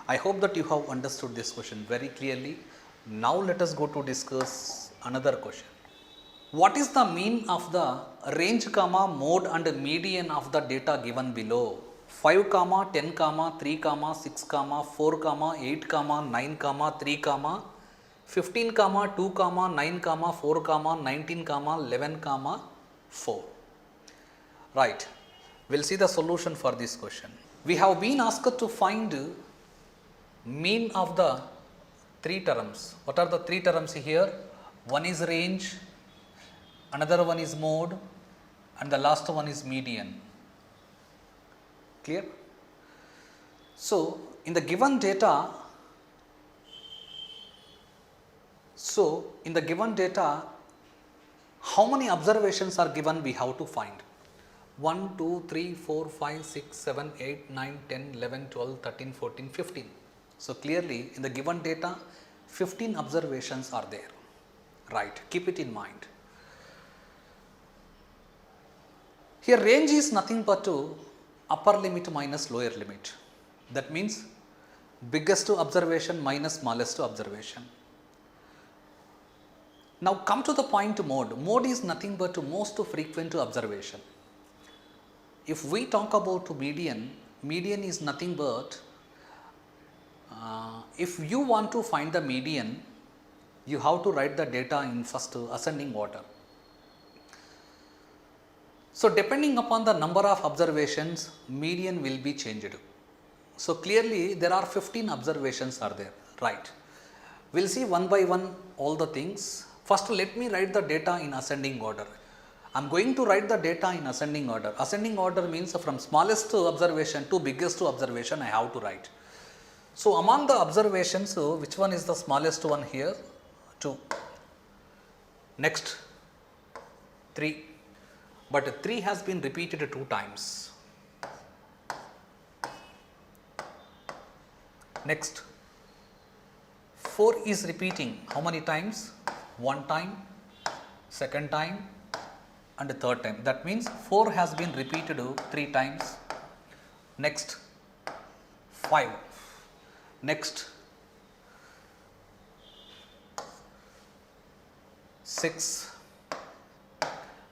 I hope that you have understood this question very clearly. Now let us go to discuss another question. What is the mean of the range, comma, mode and median of the data given below? 5, 10, 3, 6, 4, 8, 9, 3, 15, 2, 9, 4, 19, 11, 4. Right. We'll see the solution for this question. We have been asked to find mean of the 3 terms. What are the 3 terms here? One is range, another one is mode, and the last one is median. Clear? So in the given data, how many observations are given we have to find? 1, 2, 3, 4, 5, 6, 7, 8, 9, 10, 11, 12, 13, 14, 15. So clearly in the given data, 15 observations are there. Right, keep it in mind. Here range is nothing but to upper limit minus lower limit. That means biggest observation minus smallest observation. Now come to the point mode. Mode is nothing but most frequent observation. If we talk about median, median is nothing but if you want to find the median, you have to write the data in first ascending order. So depending upon the number of observations, median will be changed. So clearly there are 15 observations are there, right? We'll see one by one all the things. First let me write the data in ascending order. I am going to write the data in ascending order. Ascending order means from smallest observation to biggest observation I have to write. So among the observations, which one is the smallest one here? 2. Next 3. But 3 has been repeated 2 times. Next 4 is repeating how many times? 1 time, second time and third time. That means 4 has been repeated 3 times. Next 5. Next 6.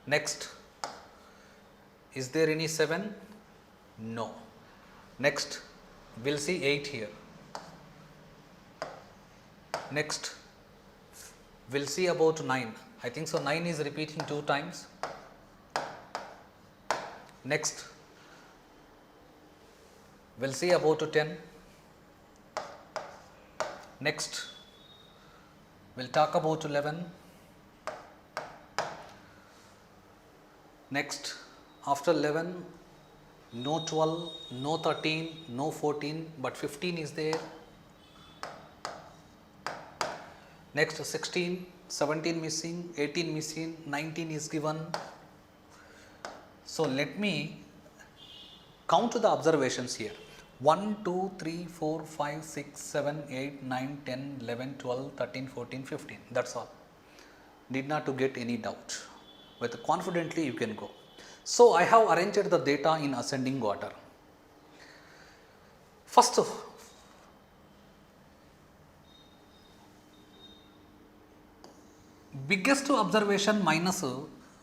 Next, is there any 7? No. Next, we'll see 8 here. Next, we'll see about 9. I think so 9 is repeating 2 times. Next, we'll see about 10. Next, we'll talk about 11. Next, after 11, no 12, no 13, no 14, but 15 is there. Next 16, 17 missing, 18 missing, 19 is given. So let me count the observations here. 1, 2, 3, 4, 5, 6, 7, 8, 9, 10, 11, 12, 13, 14, 15. That's all. Need not to get any doubt. With confidently you can go. So I have arranged the data in ascending order. First, biggest observation minus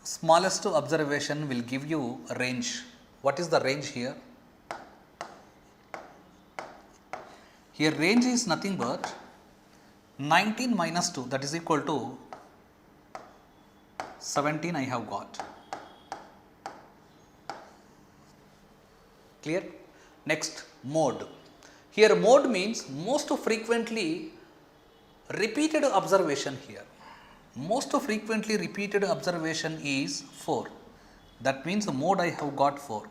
smallest observation will give you a range. What is the range here? Here range is nothing but 19 minus 2, that is equal to 17 I have got. Clear? Next, mode. Here mode means most frequently repeated observation here. Most frequently repeated observation is 4. That means mode I have got 4.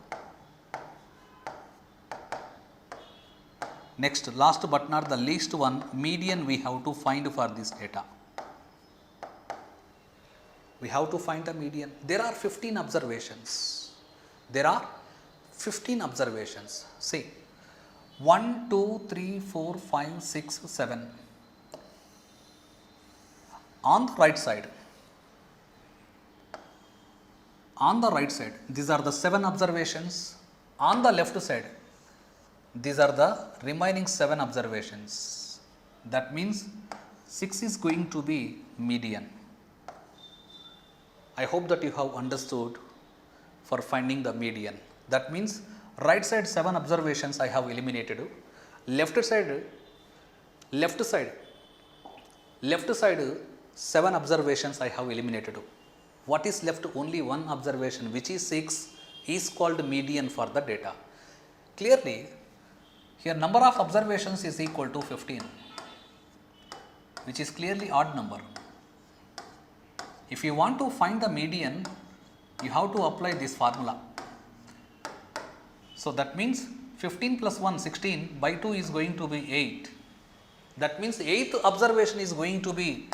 Next, last but not the least one, median we have to find for this data. We have to find the median. There are 15 observations. There are 15 observations. See, 1, 2, 3, 4, 5, 6, 7. On the right side, these are the 7 observations. On the left side, these are the remaining 7 observations. That means 6 is going to be median. I hope that you have understood for finding the median. That means right side 7 observations I have eliminated. Left side 7 observations I have eliminated. What is left? Only one observation, which is 6, is called median for the data. Clearly, here number of observations is equal to 15, which is clearly odd number. If you want to find the median, you have to apply this formula. So that means 15 plus 1, 16 by 2 is going to be 8. That means 8th observation is going to be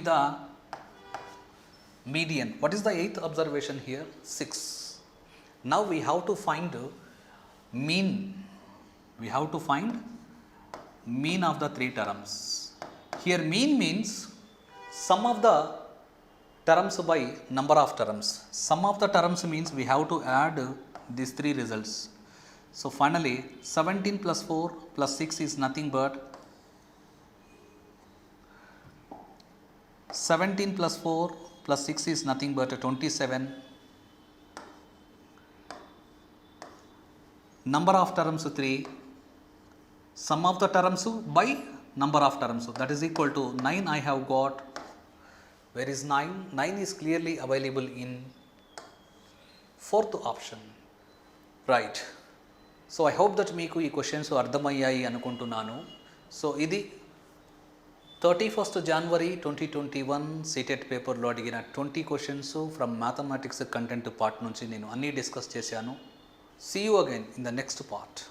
the median. What is the 8th observation here? 6. Now we have to find mean. We have to find mean of the 3 terms. Here mean means sum of the terms by number of terms. Sum of the terms means we have to add these 3 results. So finally 17 plus 4 plus 6 is nothing but 17 plus 4 plus 6 is nothing but 27. Number of terms 3. Sum of the terms by number of terms, that is equal to 9 I have got. Where is 9? 9 is clearly available in 4th option. Right. So I hope that meeku ee questions ardhamayyayi anukuntunnanu. So idi 31st January 2021 CTET paper lo adigina 20 questions from mathematics content part nunchi nenu anni discuss chesanu. See you again in the next part.